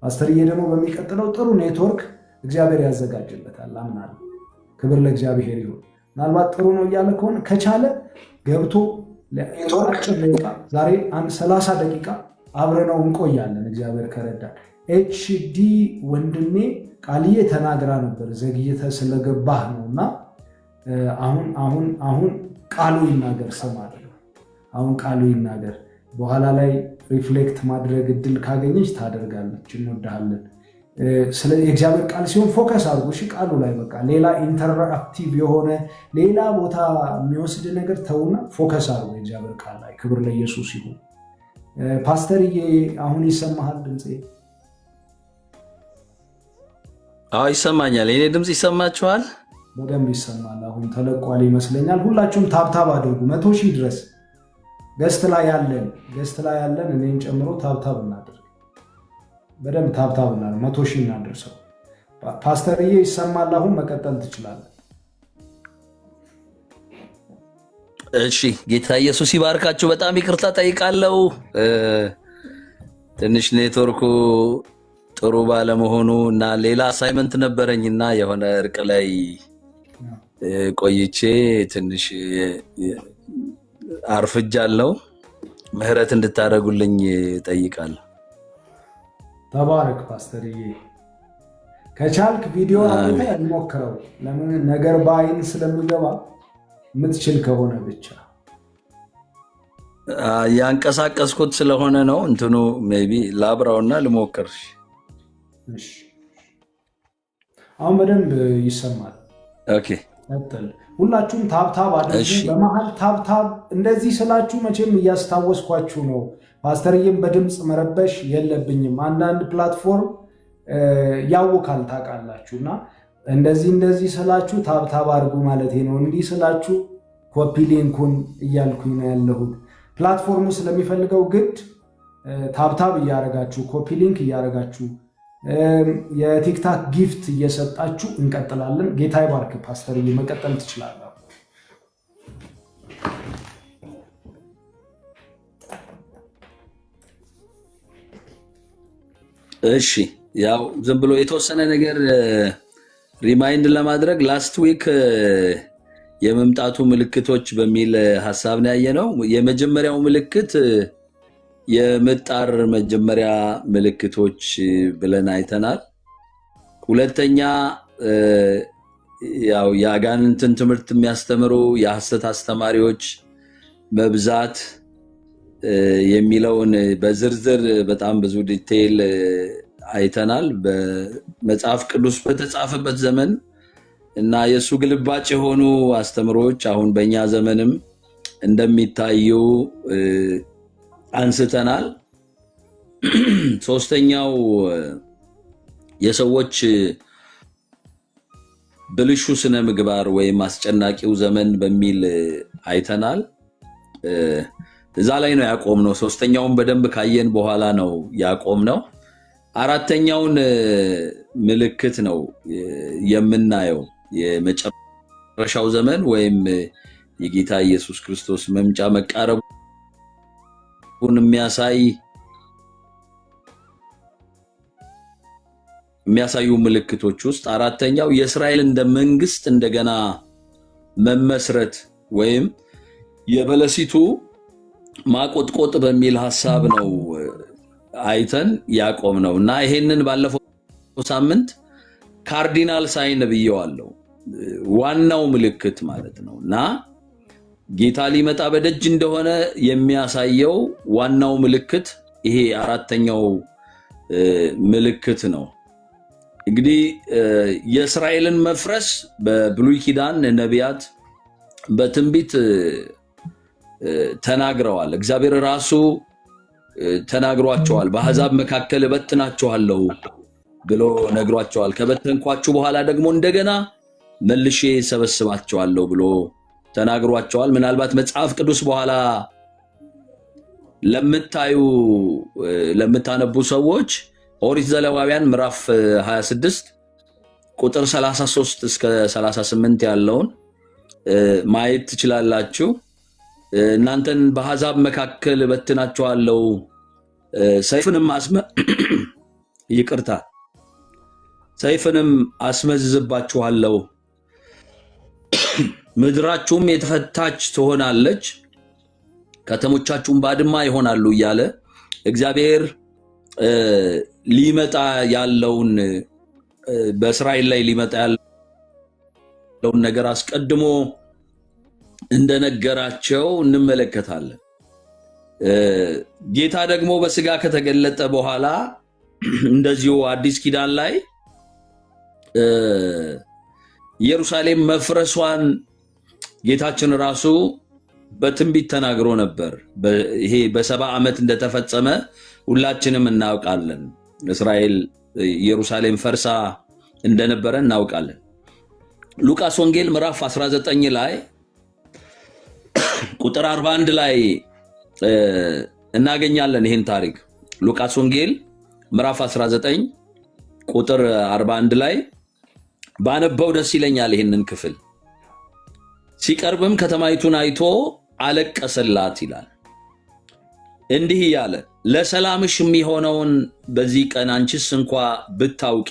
ፓስተርዬ ደግሞ በሚቀጥለው ጥሩ ኔትወርክ እግዚአብሔር ያዘጋጅበታል አምናለሁ። ክብር ለእግዚአብሔር ይሁን። ምናልባት ጥሩ ነው እያለ ከሆነ ከቻለ ገብቶ ዛሬ 30 ደቂቃ አብረነው እንቆያለን እግዚአብሔር ከረዳን። ኤችዲ ወንድሜ ቃልዬ ተናግራ ነበር፣ ዘግይተ ስለገባህ ነውና አሁን ቃሉ ይናገር። ሰማለሁ። አሁን ቃሉ ይናገር። በኋላ ላይ ሪፍሌክት ማድረግ እድል ካገኘች ታደርጋለች። እንወድሃለን። ስለ የእግዚአብሔር ቃል ሲሆን ፎከስ አድርጉ። እሺ ቃሉ ላይ በቃ ሌላ ኢንተራክቲቭ የሆነ ሌላ ቦታ የሚወስድ ነገር ተውና ፎከስ አድርጉ የእግዚአብሔር ቃል ላይ። ክብር ለኢየሱስ ይሁን። ፓስተርዬ አሁን ይሰማሃል ድምፄ? አዎ ይሰማኛል። የኔ ድምፅ ይሰማችኋል? በደንብ ይሰማል። አሁን ተለቋል ይመስለኛል። ሁላችሁም ታብታብ አድርጉ 100 ሺህ ድረስ። ገስት ላይ ያለን እኔን ጨምሮ ታብታብ እናድርግ። በደንብ ታብታብ እናድርግ። 100 ሺህ እናድርሰው። ፓስተርዬ ይሰማል? አሁን መቀጠል ትችላለህ። እሺ፣ ጌታ ኢየሱስ ይባርካችሁ። በጣም ይቅርታ ጠይቃለሁ። ትንሽ ኔትወርኩ ጥሩ ባለመሆኑ እና ሌላ አሳይመንት ነበረኝና የሆነ እርቅ ላይ ቆይቼ ትንሽ አርፍጃለሁ። ምህረት እንድታደርጉልኝ ጠይቃለሁ። ተባረክ ፓስተርዬ። ከቻልክ ቪዲዮ አውጥተህ እንሞክረው። ለምን ነገር በአይን ስለሚገባ የምትችል ከሆነ ብቻ። ያንቀሳቀስኩት ስለሆነ ነው። እንትኑ ሜይ ቢ ላብራውና ልሞክር። እሺ፣ አሁን በደንብ ይሰማል። ኦኬ፣ ቀጥል። ሁላችሁም ታብታብ አድርጉ። በመሃል ታብታብ እንደዚህ ስላችሁ መቼም እያስታወስኳችሁ ነው። ፓስተርዬም በድምፅ መረበሽ የለብኝም። አንዳንድ ፕላትፎርም ያውካል ታውቃላችሁ። እና እንደዚህ ስላችሁ ታብታብ አድርጉ ማለት ነው። እንዲህ ስላችሁ ኮፒ ሊንኩን እያልኩኝ ነው ያለሁት። ፕላትፎርሙ ስለሚፈልገው ግድ ታብታብ እያረጋችሁ ኮፒ ሊንክ እያረጋችሁ የቲክታክ ጊፍት እየሰጣችሁ እንቀጥላለን። ጌታ ይባርክ ፓስተርዬ፣ መቀጠል ትችላለህ። እሺ፣ ያው ዝም ብሎ የተወሰነ ነገር ሪማይንድ ለማድረግ ላስት ዊክ የመምጣቱ ምልክቶች በሚል ሐሳብ ነው ያየነው። የመጀመሪያው ምልክት የምጣር መጀመሪያ ምልክቶች ብለን አይተናል። ሁለተኛ ያው የአጋንንትን ትምህርት የሚያስተምሩ የሐሰት አስተማሪዎች መብዛት የሚለውን በዝርዝር በጣም ብዙ ዲቴይል አይተናል። በመጽሐፍ ቅዱስ በተጻፈበት ዘመን እና የሱ ግልባጭ የሆኑ አስተምሮች አሁን በእኛ ዘመንም እንደሚታዩ አንስተናል። ሶስተኛው የሰዎች ብልሹ ስነ ምግባር ወይም አስጨናቂው ዘመን በሚል አይተናል። እዛ ላይ ነው ያቆምነው። ሶስተኛውን በደንብ ካየን በኋላ ነው ያቆምነው። አራተኛውን ምልክት ነው የምናየው፣ የመጨረሻው ዘመን ወይም የጌታ ኢየሱስ ክርስቶስ መምጫ መቃረቡን የሚያሳዩ ምልክቶች ውስጥ አራተኛው የእስራኤል እንደ መንግስት እንደገና መመስረት ወይም የበለሲቱ ማቆጥቆጥ በሚል ሐሳብ ነው አይተን ያቆምነው እና ይሄንን ባለፈው ሳምንት ካርዲናል ሳይን ብየዋለሁ፣ ዋናው ምልክት ማለት ነው እና ጌታ ሊመጣ በደጅ እንደሆነ የሚያሳየው ዋናው ምልክት ይሄ አራተኛው ምልክት ነው። እንግዲህ የእስራኤልን መፍረስ በብሉይ ኪዳን ነቢያት በትንቢት ተናግረዋል። እግዚአብሔር ራሱ ተናግሯቸዋል። በአሕዛብ መካከል እበትናቸዋለሁ ብሎ ነግሯቸዋል። ከበተንኳችሁ በኋላ ደግሞ እንደገና መልሼ ሰበስባቸዋለሁ ብሎ ተናግሯቸዋል። ምናልባት መጽሐፍ ቅዱስ በኋላ ለምታነቡ ሰዎች ኦሪት ዘሌዋውያን ምዕራፍ 26 ቁጥር 33 እስከ 38 ያለውን ማየት ትችላላችሁ። እናንተን በአሕዛብ መካከል እበትናችኋለሁ፣ ሰይፍንም አስመዝዝባችኋለሁ፣ ምድራችሁም የተፈታች ትሆናለች፣ ከተሞቻችሁም ባድማ ይሆናሉ እያለ እግዚአብሔር ሊመጣ ያለውን በእስራኤል ላይ ሊመጣ ያለውን ነገር አስቀድሞ እንደነገራቸው እንመለከታለን። ጌታ ደግሞ በስጋ ከተገለጠ በኋላ እንደዚሁ አዲስ ኪዳን ላይ ኢየሩሳሌም መፍረሷን ጌታችን ራሱ በትንቢት ተናግሮ ነበር። ይሄ በ70 ዓመት እንደተፈጸመ ሁላችንም እናውቃለን። እስራኤል ኢየሩሳሌም ፈርሳ እንደነበረ እናውቃለን። ሉቃስ ወንጌል ምዕራፍ 19 ላይ ቁጥር 41 ላይ እናገኛለን ይህን ታሪክ። ሉቃስ ወንጌል ምዕራፍ 19 ቁጥር 41 ላይ ባነበው ደስ ይለኛል ይህንን ክፍል። ሲቀርብም ከተማይቱን አይቶ አለቀሰላት ይላል። እንዲህ እያለ ለሰላምሽ የሚሆነውን በዚህ ቀን አንቺስ እንኳ ብታውቂ፣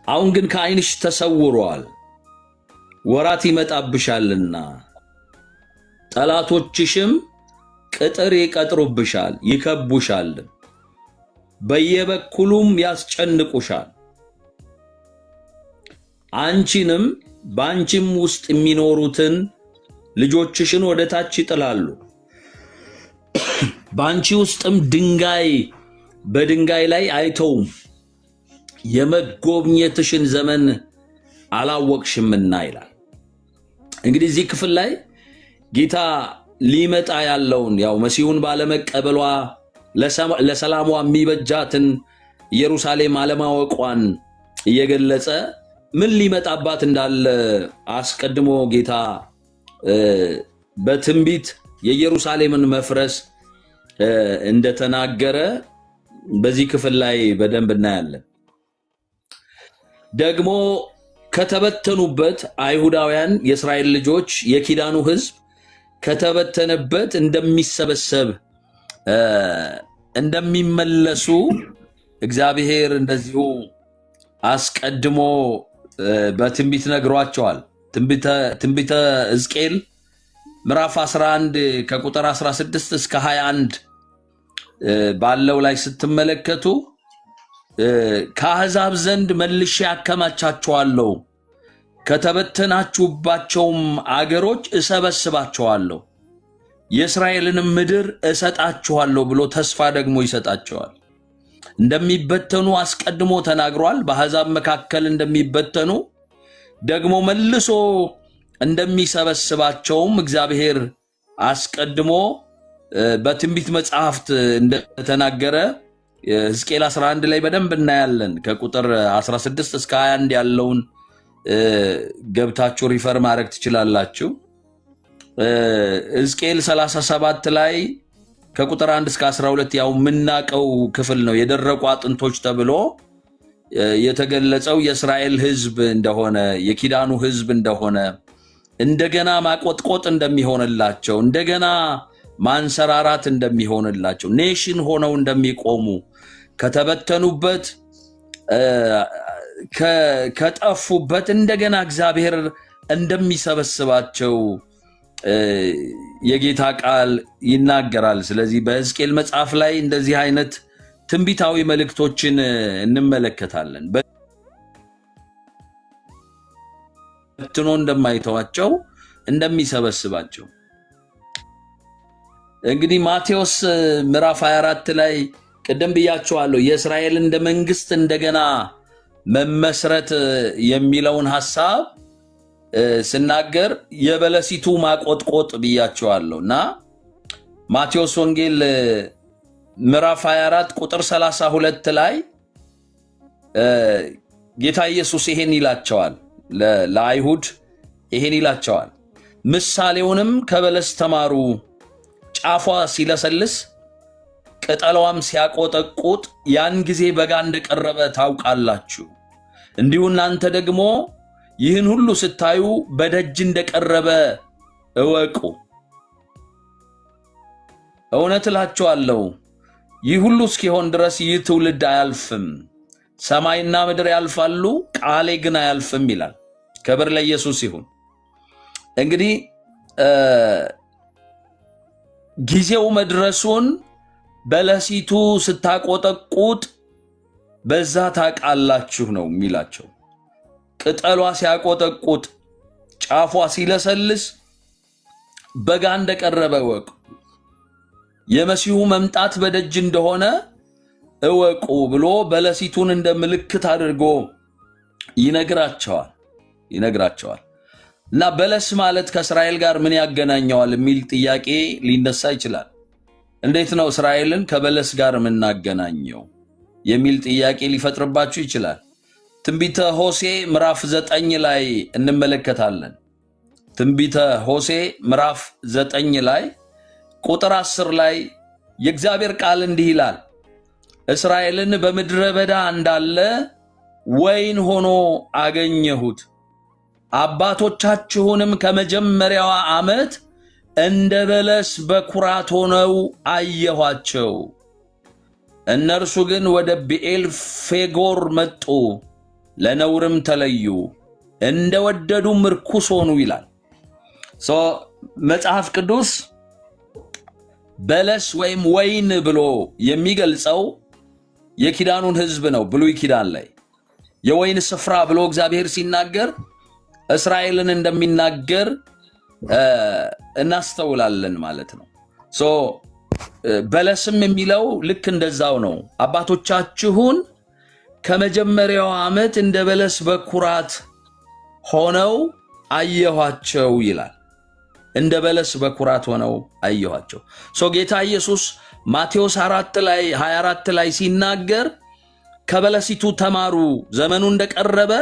አሁን ግን ከዓይንሽ ተሰውሯል፣ ወራት ይመጣብሻልና ጠላቶችሽም ቅጥር ይቀጥሩብሻል፣ ይከቡሻል፣ በየበኩሉም ያስጨንቁሻል። አንቺንም በአንቺም ውስጥ የሚኖሩትን ልጆችሽን ወደ ታች ይጥላሉ። በአንቺ ውስጥም ድንጋይ በድንጋይ ላይ አይተውም፣ የመጎብኘትሽን ዘመን አላወቅሽምና ይላል። እንግዲህ እዚህ ክፍል ላይ ጌታ ሊመጣ ያለውን ያው መሲሁን ባለመቀበሏ ለሰላሟ የሚበጃትን ኢየሩሳሌም አለማወቋን እየገለጸ ምን ሊመጣባት እንዳለ አስቀድሞ ጌታ በትንቢት የኢየሩሳሌምን መፍረስ እንደተናገረ በዚህ ክፍል ላይ በደንብ እናያለን። ደግሞ ከተበተኑበት አይሁዳውያን የእስራኤል ልጆች የኪዳኑ ሕዝብ ከተበተነበት እንደሚሰበሰብ እንደሚመለሱ እግዚአብሔር እንደዚሁ አስቀድሞ በትንቢት ነግሯቸዋል። ትንቢተ ሕዝቅኤል ምዕራፍ 11 ከቁጥር 16 እስከ 21 ባለው ላይ ስትመለከቱ ከአሕዛብ ዘንድ መልሼ አከማቻቸዋለሁ፣ ከተበተናችሁባቸውም አገሮች እሰበስባቸዋለሁ፣ የእስራኤልንም ምድር እሰጣችኋለሁ ብሎ ተስፋ ደግሞ ይሰጣቸዋል። እንደሚበተኑ አስቀድሞ ተናግሯል። በአሕዛብ መካከል እንደሚበተኑ ደግሞ መልሶ እንደሚሰበስባቸውም እግዚአብሔር አስቀድሞ በትንቢት መጽሐፍት እንደተናገረ ሕዝቅኤል 11 ላይ በደንብ እናያለን። ከቁጥር 16 እስከ 21 ያለውን ገብታችሁ ሪፈር ማድረግ ትችላላችሁ። ሕዝቅኤል 37 ላይ ከቁጥር 1 እስከ 12 ያው የምናቀው ክፍል ነው። የደረቁ አጥንቶች ተብሎ የተገለጸው የእስራኤል ሕዝብ እንደሆነ፣ የኪዳኑ ሕዝብ እንደሆነ፣ እንደገና ማቆጥቆጥ እንደሚሆንላቸው፣ እንደገና ማንሰራራት እንደሚሆንላቸው፣ ኔሽን ሆነው እንደሚቆሙ፣ ከተበተኑበት ከጠፉበት እንደገና እግዚአብሔር እንደሚሰበስባቸው የጌታ ቃል ይናገራል። ስለዚህ በሕዝቅኤል መጽሐፍ ላይ እንደዚህ አይነት ትንቢታዊ መልእክቶችን እንመለከታለን። በትኖ እንደማይተዋቸው እንደሚሰበስባቸው። እንግዲህ ማቴዎስ ምዕራፍ 24 ላይ ቅድም ብያቸዋለሁ፣ የእስራኤል እንደ መንግስት እንደገና መመስረት የሚለውን ሐሳብ ስናገር የበለሲቱ ማቆጥቆጥ ብያቸዋለሁ እና ማቴዎስ ወንጌል ምዕራፍ 24 ቁጥር 32 ላይ ጌታ ኢየሱስ ይሄን ይላቸዋል፣ ለአይሁድ ይሄን ይላቸዋል። ምሳሌውንም ከበለስ ተማሩ፣ ጫፏ ሲለሰልስ ቅጠሏም ሲያቆጠቁጥ ያን ጊዜ በጋ እንደቀረበ ታውቃላችሁ። እንዲሁ እናንተ ደግሞ ይህን ሁሉ ስታዩ በደጅ እንደቀረበ እወቁ። እውነት እላችኋለሁ ይህ ሁሉ እስኪሆን ድረስ ይህ ትውልድ አያልፍም። ሰማይና ምድር ያልፋሉ፣ ቃሌ ግን አያልፍም ይላል። ክብር ለኢየሱስ ይሁን። እንግዲህ ጊዜው መድረሱን በለሲቱ ስታቆጠቁጥ በዛ ታውቃላችሁ ነው የሚላቸው። ቅጠሏ ሲያቆጠቁጥ ጫፏ ሲለሰልስ በጋ እንደቀረበ እወቁ። የመሲሁ መምጣት በደጅ እንደሆነ እወቁ ብሎ በለሲቱን እንደ ምልክት አድርጎ ይነግራቸዋል። እና በለስ ማለት ከእስራኤል ጋር ምን ያገናኘዋል የሚል ጥያቄ ሊነሳ ይችላል። እንዴት ነው እስራኤልን ከበለስ ጋር የምናገናኘው የሚል ጥያቄ ሊፈጥርባችሁ ይችላል። ትንቢተ ሆሴዕ ምዕራፍ 9 ላይ እንመለከታለን። ትንቢተ ሆሴዕ ምዕራፍ 9 ላይ ቁጥር 10 ላይ የእግዚአብሔር ቃል እንዲህ ይላል፣ እስራኤልን በምድረ በዳ እንዳለ ወይን ሆኖ አገኘሁት፣ አባቶቻችሁንም ከመጀመሪያዋ ዓመት እንደ በለስ በኩራት ሆነው አየኋቸው። እነርሱ ግን ወደ ብኤል ፌጎር መጡ፣ ለነውርም ተለዩ፣ እንደወደዱም ርኩስ ሆኑ ይላል። መጽሐፍ ቅዱስ በለስ ወይም ወይን ብሎ የሚገልጸው የኪዳኑን ሕዝብ ነው። ብሉይ ኪዳን ላይ የወይን ስፍራ ብሎ እግዚአብሔር ሲናገር እስራኤልን እንደሚናገር እናስተውላለን ማለት ነው። በለስም የሚለው ልክ እንደዛው ነው። አባቶቻችሁን ከመጀመሪያው ዓመት እንደ በለስ በኩራት ሆነው አየኋቸው ይላል። እንደ በለስ በኩራት ሆነው አየኋቸው። ጌታ ኢየሱስ ማቴዎስ 24 ላይ ሲናገር ከበለሲቱ ተማሩ፣ ዘመኑ እንደቀረበ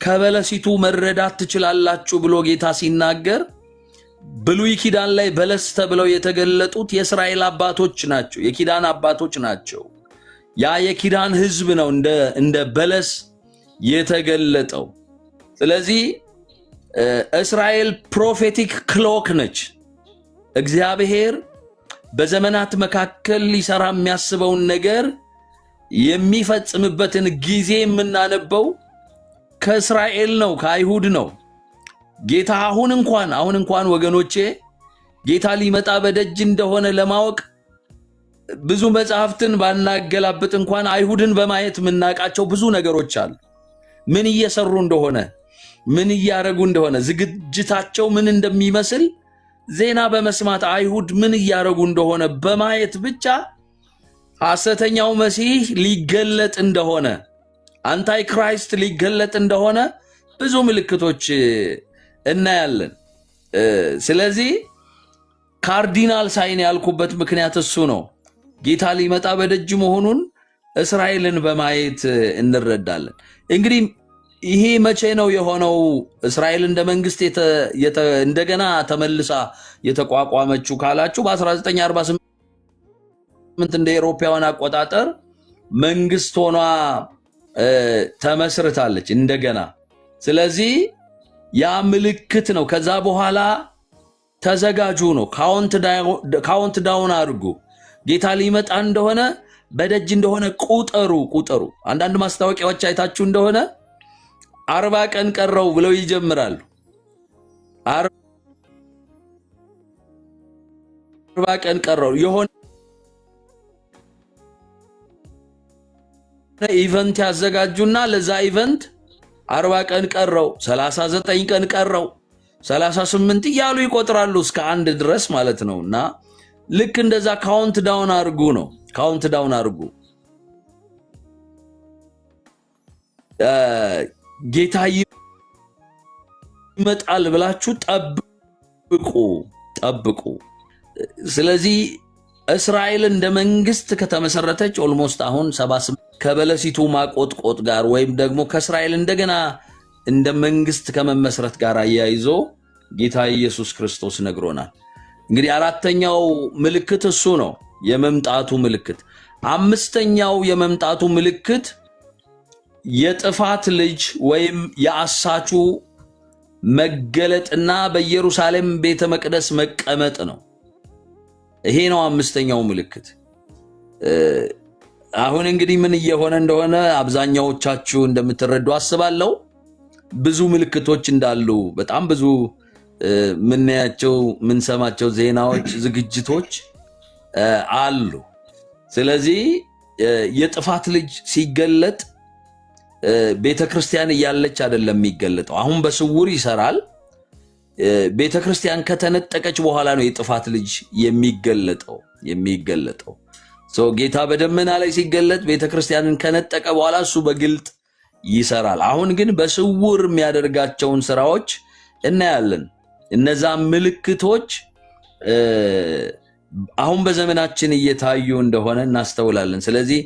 ከበለሲቱ መረዳት ትችላላችሁ ብሎ ጌታ ሲናገር ብሉይ ኪዳን ላይ በለስ ተብለው የተገለጡት የእስራኤል አባቶች ናቸው፣ የኪዳን አባቶች ናቸው። ያ የኪዳን ሕዝብ ነው እንደ በለስ የተገለጠው። ስለዚህ እስራኤል ፕሮፌቲክ ክሎክ ነች። እግዚአብሔር በዘመናት መካከል ሊሰራ የሚያስበውን ነገር የሚፈጽምበትን ጊዜ የምናነበው ከእስራኤል ነው፣ ከአይሁድ ነው። ጌታ አሁን እንኳን ወገኖቼ ጌታ ሊመጣ በደጅ እንደሆነ ለማወቅ ብዙ መጽሐፍትን ባናገላብጥ እንኳን አይሁድን በማየት የምናውቃቸው ብዙ ነገሮች አሉ። ምን እየሰሩ እንደሆነ፣ ምን እያረጉ እንደሆነ፣ ዝግጅታቸው ምን እንደሚመስል ዜና በመስማት አይሁድ ምን እያረጉ እንደሆነ በማየት ብቻ ሐሰተኛው መሲህ ሊገለጥ እንደሆነ፣ አንታይ ክራይስት ሊገለጥ እንደሆነ ብዙ ምልክቶች እናያለን። ስለዚህ ካርዲናል ሳይን ያልኩበት ምክንያት እሱ ነው። ጌታ ሊመጣ በደጅ መሆኑን እስራኤልን በማየት እንረዳለን። እንግዲህ ይሄ መቼ ነው የሆነው? እስራኤል እንደ መንግስት እንደገና ተመልሳ የተቋቋመችው ካላችሁ በ1948 እንደ አውሮፓውያን አቆጣጠር መንግስት ሆኗ ተመስርታለች እንደገና። ስለዚህ ያ ምልክት ነው። ከዛ በኋላ ተዘጋጁ ነው። ካውንት ዳውን አድርጉ። ጌታ ሊመጣ እንደሆነ በደጅ እንደሆነ ቁጠሩ። አንዳንድ ማስታወቂያዎች አይታችሁ እንደሆነ 40 ቀን ቀረው ብለው ይጀምራሉ። 40 ቀን ቀረው የሆነ ኢቨንት ያዘጋጁና ለዛ ኢቨንት 40 ቀን ቀረው፣ 39 ቀን ቀረው፣ 38 እያሉ ይቆጥራሉ እስከ 1 ድረስ ማለት ነውና ልክ እንደዛ ካውንት ዳውን አድርጉ ነው። ካውንት ዳውን አድርጉ። ጌታ ይመጣል ብላችሁ ጠብቁ። ስለዚህ እስራኤል እንደ መንግስት ከተመሰረተች ኦልሞስት አሁን 78 ከበለሲቱ ማቆጥቆጥ ጋር ወይም ደግሞ ከእስራኤል እንደገና እንደ መንግስት ከመመስረት ጋር አያይዞ ጌታ ኢየሱስ ክርስቶስ ነግሮናል። እንግዲህ አራተኛው ምልክት እሱ ነው፣ የመምጣቱ ምልክት። አምስተኛው የመምጣቱ ምልክት የጥፋት ልጅ ወይም የአሳቹ መገለጥና በኢየሩሳሌም ቤተ መቅደስ መቀመጥ ነው። ይሄ ነው አምስተኛው ምልክት። አሁን እንግዲህ ምን እየሆነ እንደሆነ አብዛኛዎቻችሁ እንደምትረዱ አስባለሁ። ብዙ ምልክቶች እንዳሉ በጣም ብዙ ምናያቸው ምንሰማቸው ዜናዎች፣ ዝግጅቶች አሉ። ስለዚህ የጥፋት ልጅ ሲገለጥ ቤተክርስቲያን እያለች አይደለም የሚገለጠው። አሁን በስውር ይሰራል። ቤተክርስቲያን ከተነጠቀች በኋላ ነው የጥፋት ልጅ የሚገለጠው። ጌታ በደመና ላይ ሲገለጥ ቤተክርስቲያንን ከነጠቀ በኋላ እሱ በግልጥ ይሰራል። አሁን ግን በስውር የሚያደርጋቸውን ስራዎች እናያለን። እነዛ ምልክቶች አሁን በዘመናችን እየታዩ እንደሆነ እናስተውላለን። ስለዚህ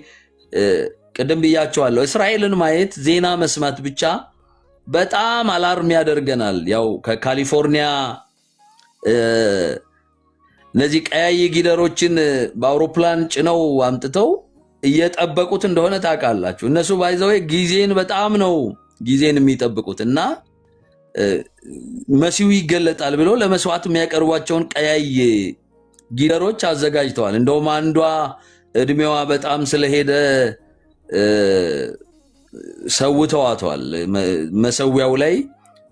ቅድም ብያቸዋለሁ፣ እስራኤልን ማየት ዜና መስማት ብቻ በጣም አላርም ያደርገናል። ያው ከካሊፎርኒያ እነዚህ ቀያይ ጊደሮችን በአውሮፕላን ጭነው አምጥተው እየጠበቁት እንደሆነ ታውቃላችሁ። እነሱ ባይዘው ጊዜን በጣም ነው የሚጠብቁት እና መሲሁ ይገለጣል ብሎ ለመስዋዕት የሚያቀርቧቸውን ቀያይ ጊደሮች አዘጋጅተዋል። እንደውም አንዷ እድሜዋ በጣም ስለሄደ ሰውተዋል። መሰዊያው ላይ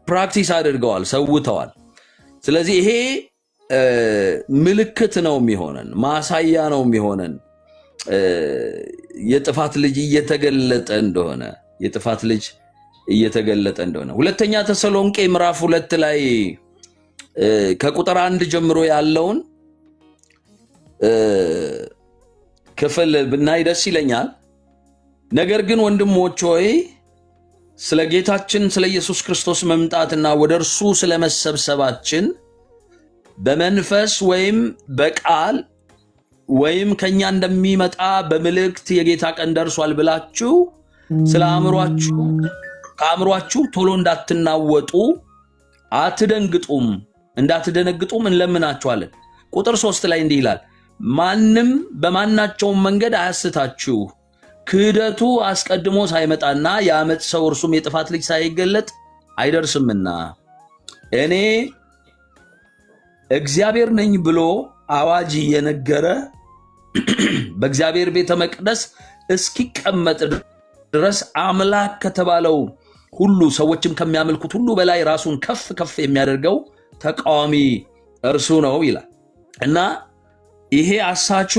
ፕራክቲስ አድርገዋል፣ ሰውተዋል። ስለዚህ ይሄ ምልክት ነው የሚሆነን፣ ማሳያ ነው የሚሆነን የጥፋት ልጅ እየተገለጠ እንደሆነ ሁለተኛ ተሰሎንቄ ምዕራፍ 2 ላይ ከቁጥር 1 ጀምሮ ያለውን ክፍል ብናይ ደስ ይለኛል። ነገር ግን ወንድሞች ሆይ ስለ ጌታችን ስለ ኢየሱስ ክርስቶስ መምጣትና ወደ እርሱ ስለመሰብሰባችን በመንፈስ ወይም በቃል ወይም ከኛ እንደሚመጣ በመልእክት የጌታ ቀን ደርሷል ብላችሁ ስለ ከአእምሯችሁ ቶሎ እንዳትናወጡ እንዳትደነግጡም እንለምናችኋለን። ቁጥር 3 ላይ እንዲህ ይላል፣ ማንም በማናቸውም መንገድ አያስታችሁ፣ ክህደቱ አስቀድሞ ሳይመጣና የዓመፅ ሰው እርሱም የጥፋት ልጅ ሳይገለጥ አይደርስምና እኔ እግዚአብሔር ነኝ ብሎ አዋጅ የነገረ በእግዚአብሔር ቤተ መቅደስ እስኪቀመጥ ድረስ አምላክ ከተባለው ሁሉ ሰዎችም ከሚያመልኩት ሁሉ በላይ ራሱን ከፍ ከፍ የሚያደርገው ተቃዋሚ እርሱ ነው ይላል እና ይሄ አሳቹ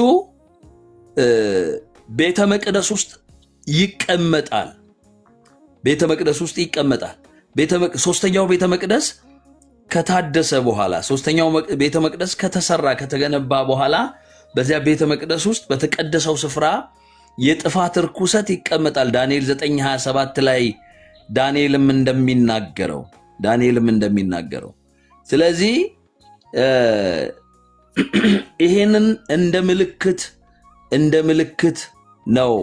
ቤተ መቅደስ ውስጥ ይቀመጣል። ቤተ መቅደስ ውስጥ ይቀመጣል። ሶስተኛው ቤተ መቅደስ ከታደሰ በኋላ ሶስተኛው ቤተ መቅደስ ከተሰራ ከተገነባ በኋላ በዚያ ቤተ መቅደስ ውስጥ በተቀደሰው ስፍራ የጥፋት ርኩሰት ይቀመጣል። ዳንኤል 9:27 ላይ ዳንኤልም እንደሚናገረው ስለዚህ ይሄንን እንደ ምልክት ነው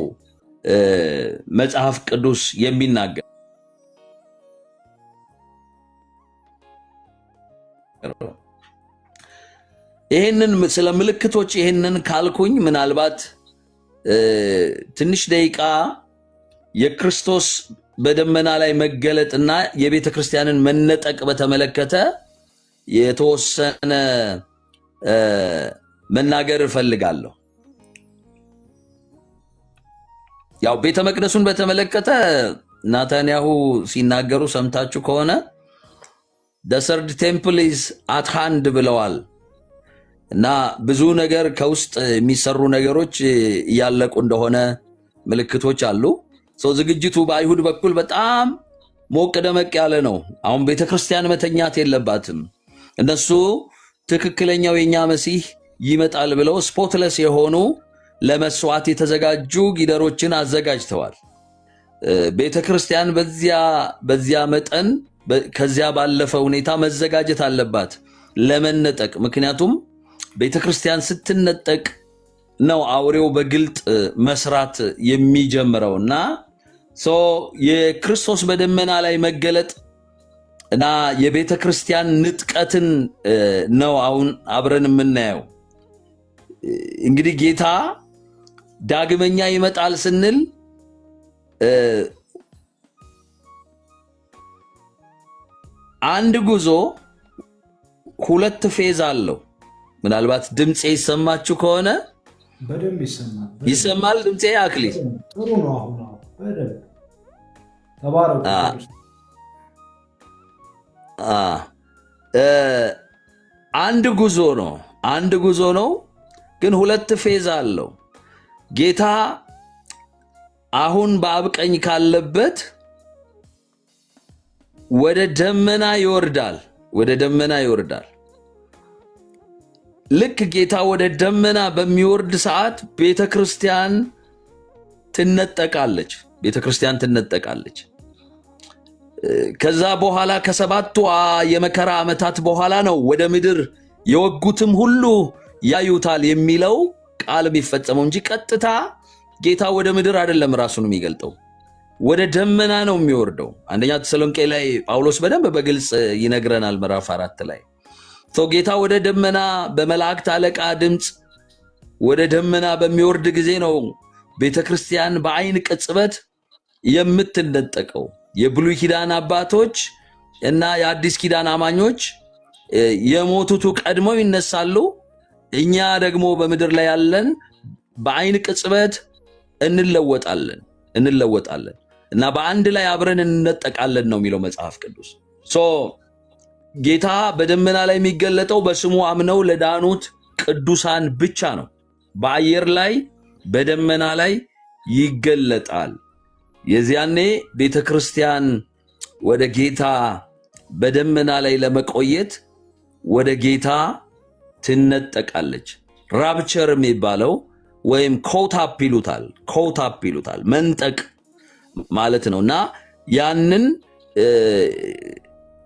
መጽሐፍ ቅዱስ የሚናገር። ይሄንን ስለ ምልክቶች ይሄንን ካልኩኝ ምናልባት ትንሽ ደቂቃ የክርስቶስ በደመና ላይ መገለጥና የቤተ ክርስቲያንን መነጠቅ በተመለከተ የተወሰነ መናገር እፈልጋለሁ። ያው ቤተ መቅደሱን በተመለከተ ናታንያሁ ሲናገሩ ሰምታችሁ ከሆነ the third temple is at hand ብለዋል እና ብዙ ነገር ከውስጥ የሚሰሩ ነገሮች እያለቁ እንደሆነ ምልክቶች አሉ። ዝግጅቱ በአይሁድ በኩል በጣም ሞቅ ደመቅ ያለ ነው። አሁን ቤተክርስቲያን መተኛት የለባትም። እነሱ ትክክለኛው የኛ መሲህ ይመጣል ብለው ስፖትለስ የሆኑ ለመስዋዕት የተዘጋጁ ጊደሮችን አዘጋጅተዋል። ቤተክርስቲያን በዚያ መጠን ከዚያ ባለፈ ሁኔታ መዘጋጀት አለባት ለመነጠቅ። ምክንያቱም ቤተክርስቲያን ስትነጠቅ ነው አውሬው በግልጥ መስራት የሚጀምረውና የክርስቶስ በደመና ላይ መገለጥ እና የቤተክርስቲያን ንጥቀትን ነው አሁን አብረን የምናየው። እንግዲህ ጌታ ዳግመኛ ይመጣል ስንል አንድ ጉዞ ሁለት ፌዝ አለው። ምናልባት ድምጼ ይሰማችሁ ከሆነ በደንብ ይሰማል። ድምጼ አክሊል ጥሩ ነው። አሁን በደንብ ተባረኩ። አንድ ጉዞ ነው ግን ሁለት ፌዝ አለው። ጌታ አሁን በአብ ቀኝ ካለበት ወደ ደመና ይወርዳል። ልክ ጌታ ወደ ደመና በሚወርድ ሰዓት ቤተክርስቲያን ትነጠቃለች። ከዛ በኋላ ከሰባቱ የመከራ ዓመታት በኋላ ነው ወደ ምድር የወጉትም ሁሉ ያዩታል የሚለው ቃል የሚፈጸመው እንጂ ቀጥታ ጌታ ወደ ምድር አይደለም ራሱን የሚገልጠው፣ ወደ ደመና ነው የሚወርደው። አንደኛ ተሰሎንቄ ላይ ጳውሎስ በደንብ በግልጽ ይነግረናል ምዕራፍ 4 ላይ ጌታ ወደ ደመና በመላእክት አለቃ ድምፅ ወደ ደመና በሚወርድ ጊዜ ነው ቤተክርስቲያን በአይን ቅጽበት የምትነጠቀው። የብሉይ ኪዳን አባቶች እና የአዲስ ኪዳን አማኞች የሞቱቱ ቀድመው ይነሳሉ። እኛ ደግሞ በምድር ላይ ያለን በአይን ቅጽበት እንለወጣለን እና በአንድ ላይ አብረን እንነጠቃለን ነው የሚለው መጽሐፍ ቅዱስ። ጌታ በደመና ላይ የሚገለጠው በስሙ አምነው ለዳኑት ቅዱሳን ብቻ ነው። በአየር ላይ በደመና ላይ ይገለጣል። የዚያኔ ቤተክርስቲያን ወደ ጌታ በደመና ላይ ለመቆየት ወደ ጌታ ትነጠቃለች። ራፕቸር የሚባለው ወይም ኮውታፕ ይሉታል መንጠቅ ማለት ነውና ያንን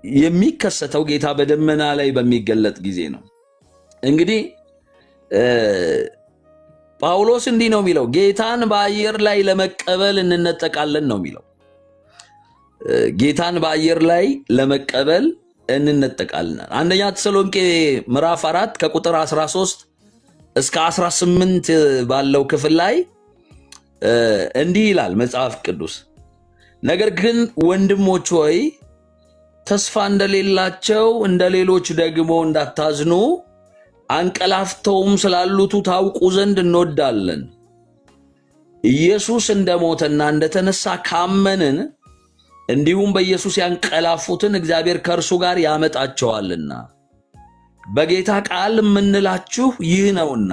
የሚከሰተው ጌታ በደመና ላይ በሚገለጥ ጊዜ ነው። እንግዲህ ጳውሎስ እንዲህ ነው የሚለው፣ ጌታን በአየር ላይ ለመቀበል እንነጠቃለን ነው የሚለው። ጌታን በአየር ላይ ለመቀበል እንነጠቃለን። አንደኛ ተሰሎንቄ ምዕራፍ 4 ከቁጥር 13 እስከ 18 ባለው ክፍል ላይ እንዲህ ይላል መጽሐፍ ቅዱስ፣ ነገር ግን ወንድሞች ሆይ ተስፋ እንደሌላቸው እንደ ሌሎች ደግሞ እንዳታዝኑ አንቀላፍተውም ስላሉቱ ታውቁ ዘንድ እንወዳለን። ኢየሱስ እንደሞተና እንደተነሳ ካመንን እንዲሁም በኢየሱስ ያንቀላፉትን እግዚአብሔር ከእርሱ ጋር ያመጣቸዋልና በጌታ ቃል የምንላችሁ ይህ ነውና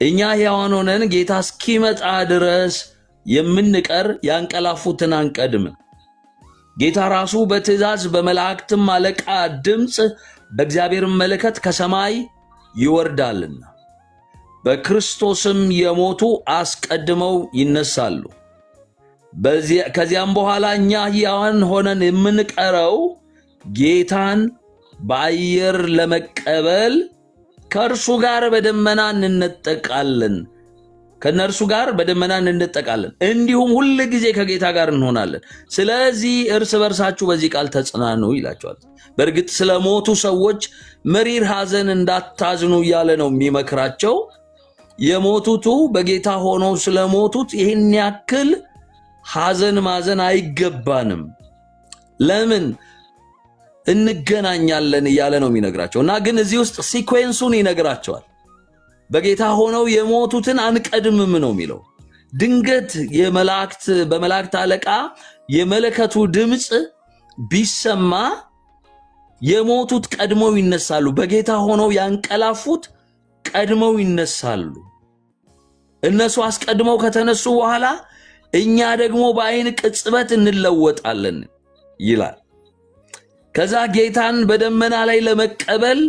እኛ ሕያዋን ሆነን ጌታ እስኪመጣ ድረስ የምንቀር ያንቀላፉትን አንቀድም። ጌታ ራሱ በትእዛዝ በመላእክትም አለቃ ድምፅ በእግዚአብሔር መለከት ከሰማይ ይወርዳልና በክርስቶስም የሞቱ አስቀድመው ይነሳሉ። ከዚያም በኋላ እኛ ሕያዋን ሆነን የምንቀረው ጌታን በአየር ለመቀበል ከእርሱ ጋር በደመና እንነጠቃለን። ከነርሱ ጋር በደመና እንነጠቃለን፣ እንዲሁም ሁል ጊዜ ከጌታ ጋር እንሆናለን። ስለዚህ እርስ በርሳችሁ በዚህ ቃል ተጽናኑ ይላቸዋል። በእርግጥ ስለሞቱ ሰዎች መሪር ሐዘን እንዳታዝኑ እያለ ነው የሚመክራቸው። የሞቱቱ በጌታ ሆነው ስለሞቱት ይህን ያክል ሐዘን ማዘን አይገባንም። ለምን እንገናኛለን እያለ ነው የሚነግራቸው። እና ግን እዚህ ውስጥ ሲኩዌንሱን ይነግራቸዋል። በጌታ ሆነው የሞቱትን አንቀድምም ነው የሚለው። ድንገት በመላእክት አለቃ የመለከቱ ድምፅ ቢሰማ የሞቱት ቀድመው ይነሳሉ። በጌታ ሆነው ያንቀላፉት ቀድመው ይነሳሉ። እነሱ አስቀድመው ከተነሱ በኋላ እኛ ደግሞ በአይን ቅጽበት እንለወጣለን ይላል። ከዛ ጌታን በደመና ላይ ለመቀበል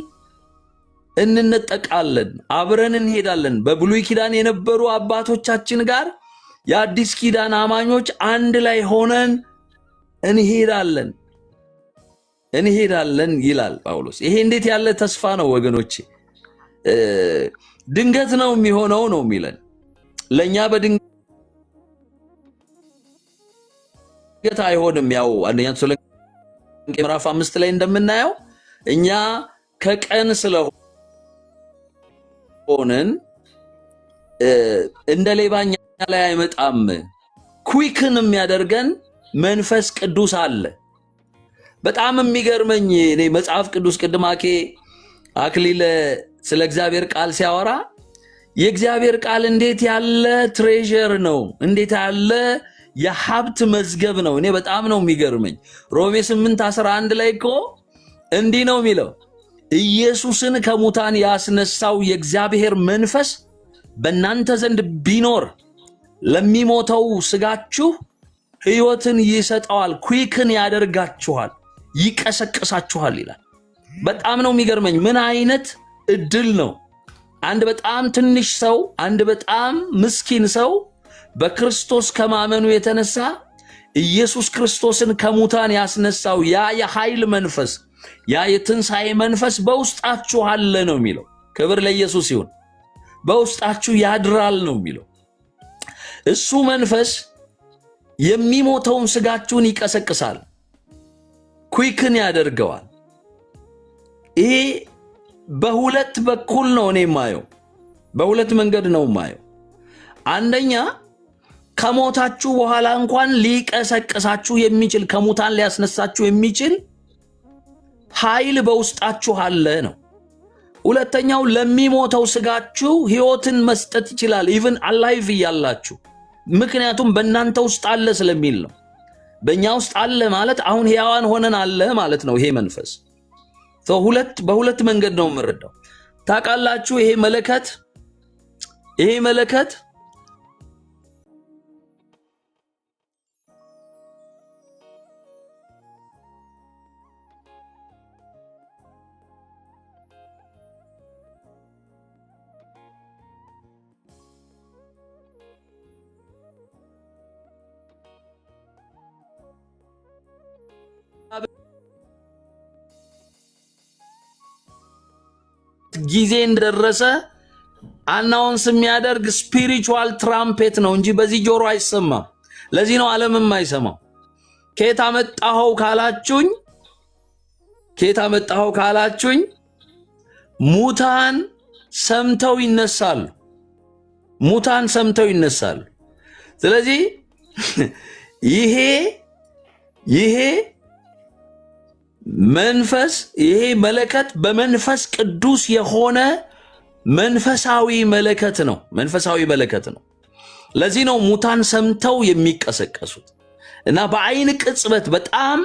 እንነጠቃለን፣ አብረን እንሄዳለን። በብሉይ ኪዳን የነበሩ አባቶቻችን ጋር የአዲስ ኪዳን አማኞች አንድ ላይ ሆነን እንሄዳለን ይላል ጳውሎስ። ይሄ እንዴት ያለ ተስፋ ነው ወገኖቼ! ድንገት ነው የሚሆነው ነው የሚለን። ለኛ በድንገት አይሆንም። ያው አንደኛ ተሰሎንቄ ምዕራፍ 5 ላይ እንደምናየው እኛ ከቀን ስለሆንን እንደ ሌባኛ ላይ አይመጣም። ኩዊክን የሚያደርገን መንፈስ ቅዱስ አለ። በጣም የሚገርመኝ እኔ መጽሐፍ ቅዱስ ቅድም አክሊለ ስለ እግዚአብሔር ቃል ሲያወራ የእግዚአብሔር ቃል እንዴት ያለ ትሬዠር ነው፣ እንዴት ያለ የሀብት መዝገብ ነው። እኔ በጣም ነው የሚገርመኝ። ሮሜ 8:11 ላይ እኮ እንዲህ ነው የሚለው፣ ኢየሱስን ከሙታን ያስነሳው የእግዚአብሔር መንፈስ በእናንተ ዘንድ ቢኖር ለሚሞተው ስጋችሁ ሕይወትን ይሰጠዋል፣ ኩዊክን ያደርጋችኋል፣ ይቀሰቅሳችኋል ይላል። በጣም ነው የሚገርመኝ። ምን አይነት እድል ነው! አንድ በጣም ትንሽ ሰው፣ አንድ በጣም ምስኪን ሰው በክርስቶስ ከማመኑ የተነሳ ኢየሱስ ክርስቶስን ከሙታን ያስነሳው ያ የኃይል መንፈስ፣ ያ የትንሣኤ መንፈስ በውስጣችሁ አለ ነው የሚለው። ክብር ለኢየሱስ ይሁን። በውስጣችሁ ያድራል ነው የሚለው። እሱ መንፈስ የሚሞተውን ስጋችሁን ይቀሰቅሳል፣ ኩዊክን ያደርገዋል። ይሄ በሁለት በኩል ነው እኔ ማየው፣ በሁለት መንገድ ነው ማየው። አንደኛ ከሞታችሁ በኋላ እንኳን ሊቀሰቅሳችሁ የሚችል ከሙታን ሊያስነሳችሁ የሚችል ኃይል በውስጣችሁ አለ ነው። ሁለተኛው ለሚሞተው ስጋችሁ ሕይወትን መስጠት ይችላል፣ ኢቭን አላይቭ እያላችሁ። ምክንያቱም በእናንተ ውስጥ አለ ስለሚል ነው። በእኛ ውስጥ አለ ማለት አሁን ሕያዋን ሆነን አለ ማለት ነው። ይሄ መንፈስ በሁለት መንገድ ነው የምንረዳው። ታውቃላችሁ፣ ይሄ መለከት ጊዜ እንደደረሰ አናውንስ የሚያደርግ ስፒሪቹዋል ትራምፔት ነው እንጂ በዚህ ጆሮ አይሰማም። ለዚህ ነው ዓለምም አይሰማው። ከየት አመጣኸው ካላችሁኝ ሙታን ሰምተው ይነሳሉ። ስለዚህ ይሄ መንፈስ፣ ይሄ መለከት በመንፈስ ቅዱስ የሆነ መንፈሳዊ መለከት ነው። ለዚህ ነው ሙታን ሰምተው የሚቀሰቀሱት እና በአይን ቅጽበት በጣም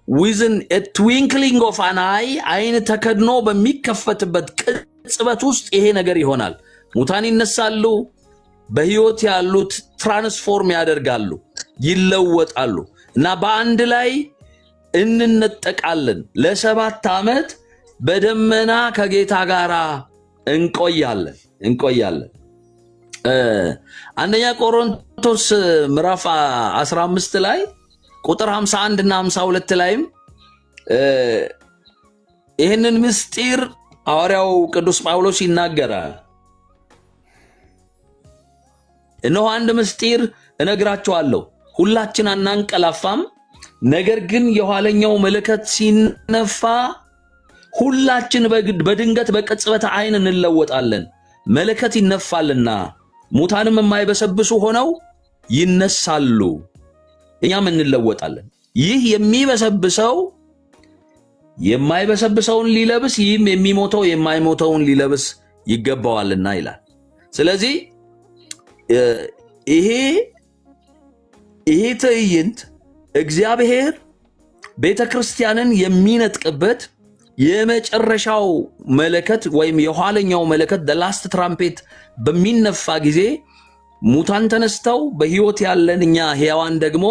ዊዝን ትዊንክሊንግ ኦፍ አን አይ አይን ተከድኖ በሚከፈትበት ቅጽበት ውስጥ ይሄ ነገር ይሆናል። ሙታን ይነሳሉ፣ በህይወት ያሉት ትራንስፎርም ያደርጋሉ፣ ይለወጣሉ እና በአንድ ላይ እንነጠቃለን። ለ7 ዓመት በደመና ከጌታ ጋር እንቆያለን። አንደኛ ቆሮንቶስ ምዕራፍ 15 ላይ ቁጥር 51 እና 52 ላይም ይህንን ምስጢር ሐዋርያው ቅዱስ ጳውሎስ ይናገራል። እነሆ አንድ ምስጢር እነግራችኋለሁ፣ ሁላችን አናንቀላፋም፣ ነገር ግን የኋለኛው መለከት ሲነፋ ሁላችን በድንገት በቅጽበተ ዓይን እንለወጣለን። መለከት ይነፋልና ሙታንም የማይበሰብሱ ሆነው ይነሳሉ፣ እኛም እንለወጣለን። ይህ የሚበሰብሰው የማይበሰብሰውን ሊለብስ፣ ይህም የሚሞተው የማይሞተውን ሊለብስ ይገባዋልና ይላል። ስለዚህ ይሄ ትዕይንት እግዚአብሔር ቤተክርስቲያንን የሚነጥቅበት የመጨረሻው መለከት ወይም የኋለኛው መለከት the last trumpet በሚነፋ ጊዜ ሙታን ተነስተው በህይወት ያለን እኛ ሕያዋን ደግሞ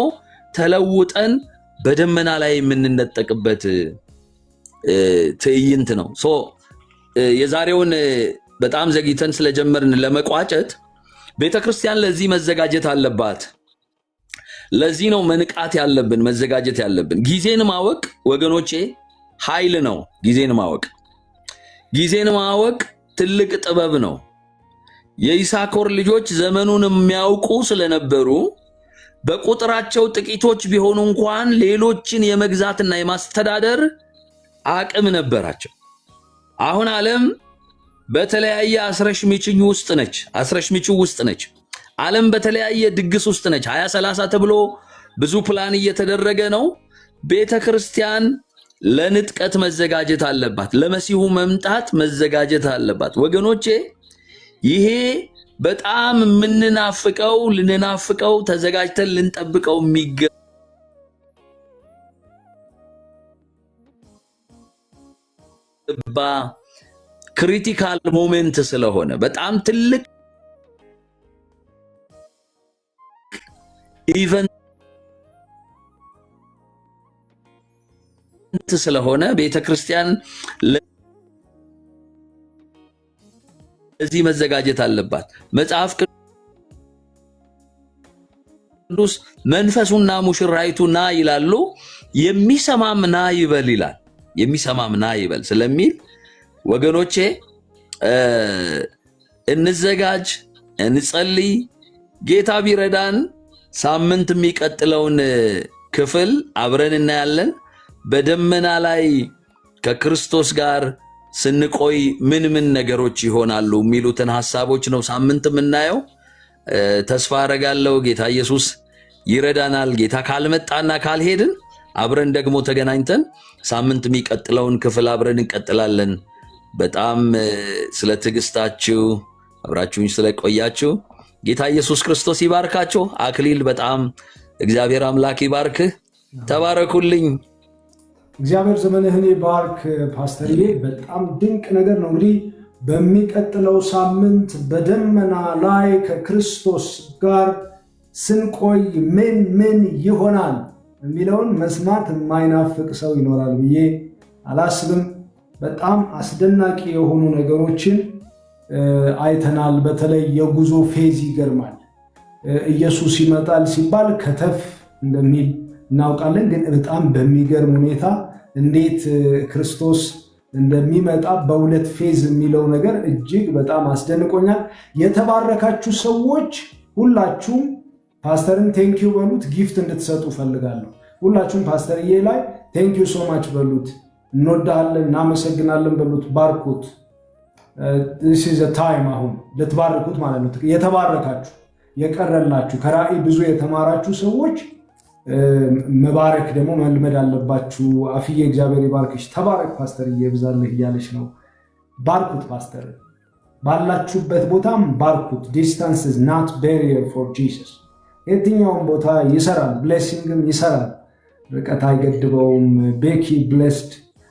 ተለውጠን በደመና ላይ የምንነጠቅበት ትዕይንት ነው። የዛሬውን በጣም ዘግይተን ስለጀመርን ለመቋጨት ቤተክርስቲያን ለዚህ መዘጋጀት አለባት። ለዚህ ነው መንቃት ያለብን፣ መዘጋጀት ያለብን። ጊዜን ማወቅ ወገኖቼ ኃይል ነው። ጊዜን ማወቅ ትልቅ ጥበብ ነው። የይሳኮር ልጆች ዘመኑን የሚያውቁ ስለነበሩ በቁጥራቸው ጥቂቶች ቢሆኑ እንኳን ሌሎችን የመግዛትና የማስተዳደር አቅም ነበራቸው። አሁን ዓለም በተለያየ አስረሽሚችኝ ውስጥ ነች። ዓለም በተለያየ ድግስ ውስጥ ነች። 2030 ተብሎ ብዙ ፕላን እየተደረገ ነው። ቤተክርስቲያን ለንጥቀት መዘጋጀት አለባት። ለመሲሁ መምጣት መዘጋጀት አለባት። ወገኖቼ ይሄ በጣም ልንናፍቀው ተዘጋጅተን ልንጠብቀው የሚገባ ክሪቲካል ሞሜንት ስለሆነ በጣም ትልቅ ኢቨንት ስለሆነ ቤተክርስቲያን ለዚህ መዘጋጀት አለባት። መጽሐፍ ቅዱስ መንፈሱና ሙሽራይቱ ና ይላሉ፣ የሚሰማም ና ይበል ይላል። የሚሰማም ና ይበል ስለሚል ወገኖቼ እንዘጋጅ፣ እንጸልይ። ጌታ ቢረዳን ሳምንት የሚቀጥለውን ክፍል አብረን እናያለን። በደመና ላይ ከክርስቶስ ጋር ስንቆይ ምን ነገሮች ይሆናሉ የሚሉትን ሐሳቦች ነው ሳምንት የምናየው። ተስፋ አረጋለሁ ጌታ ኢየሱስ ይረዳናል። ጌታ ካልመጣና ካልሄድን አብረን ደግሞ ተገናኝተን ሳምንት የሚቀጥለውን ክፍል አብረን እንቀጥላለን። በጣም ስለ ትዕግስታችሁ አብራችሁኝ ስለቆያችሁ ጌታ ኢየሱስ ክርስቶስ ይባርካችሁ። አክሊል በጣም እግዚአብሔር አምላክ ይባርክህ። ተባረኩልኝ። እግዚአብሔር ዘመንህን ይባርክ ፓስተርዬ። በጣም ድንቅ ነገር ነው። እንግዲህ በሚቀጥለው ሳምንት በደመና ላይ ከክርስቶስ ጋር ስንቆይ ምን ይሆናል የሚለውን መስማት የማይናፍቅ ሰው ይኖራል ብዬ አላስብም። በጣም አስደናቂ የሆኑ ነገሮችን አይተናል። በተለይ የጉዞ ፌዝ ይገርማል። ኢየሱስ ይመጣል ሲባል ከተፍ እንደሚል እናውቃለን። ግን በጣም በሚገርም ሁኔታ እንዴት ክርስቶስ እንደሚመጣ በሁለት ፌዝ የሚለው ነገር እጅግ በጣም አስደንቆኛል። የተባረካችሁ ሰዎች ሁላችሁም ፓስተርን ቴንኪዩ በሉት። ጊፍት እንድትሰጡ ፈልጋለሁ። ሁላችሁም ፓስተርዬ ላይ ቴንኪዩ ሶ ማች በሉት። እንወዳለን፣ እናመሰግናለን በሉት። ባርኩት። this is a time አሁን ልትባርኩት ማለት ነው። የተባረካችሁ የቀረላችሁ ከራእይ ብዙ የተማራችሁ ሰዎች መባረክ ደግሞ መልመድ አለባችሁ። አፍዬ እግዚአብሔር ይባርክሽ። ተባረክ ፓስተር ይብዛልህ እያለች ነው። ባርኩት ፓስተር፣ ባላችሁበት ቦታም ባርኩት። ዲስታንስ is not barrier for Jesus። የትኛውም ቦታ ይሰራል፣ ብሌሲንግም ይሰራል፣ ርቀት አይገድበውም። ቤኪ ብሌስድ።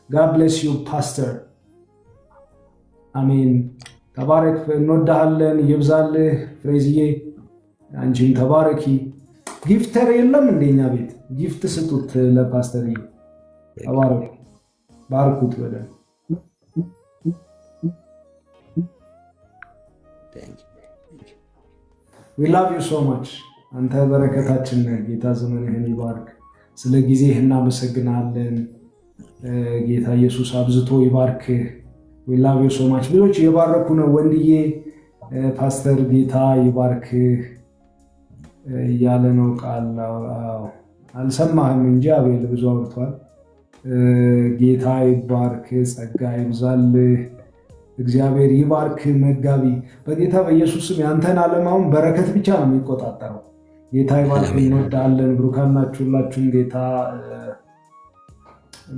God bless you pastor። አሜን። ተባረክ። እንወዳሃለን። ይብዛልህ ፍሬዝዬ፣ አንቺም ተባረኪ። ጊፍተር የለም እንደኛ ቤት ጊፍት ስጡት ለፓስተር። ተባረኩ፣ ባርኩት በደንብ። ዊ ላቭ ዩ ሶ ማች። አንተ በረከታችን ነህ። ጌታ ዘመንህን ይባርክ። ስለ ጊዜህ እናመሰግናለን። ጌታ ኢየሱስ አብዝቶ ይባርክህ። ዊ ላቭ ዩ ሶ ማች። ብዙዎች እየባረኩ ነው። ወንድዬ ፓስተር ጌታ ይባርክህ እያለ ነው ቃል። አልሰማህም እንጂ አቤል ብዙ አውርቷል። ጌታ ይባርክ፣ ጸጋ ይብዛልህ፣ እግዚአብሔር ይባርክ። መጋቢ በጌታ በኢየሱስም ያንተን ዓለማውን በረከት ብቻ ነው የሚቆጣጠረው። ጌታ ይባርክ። እንወዳለን። ብሩካን ናችሁ ሁላችሁም። ጌታ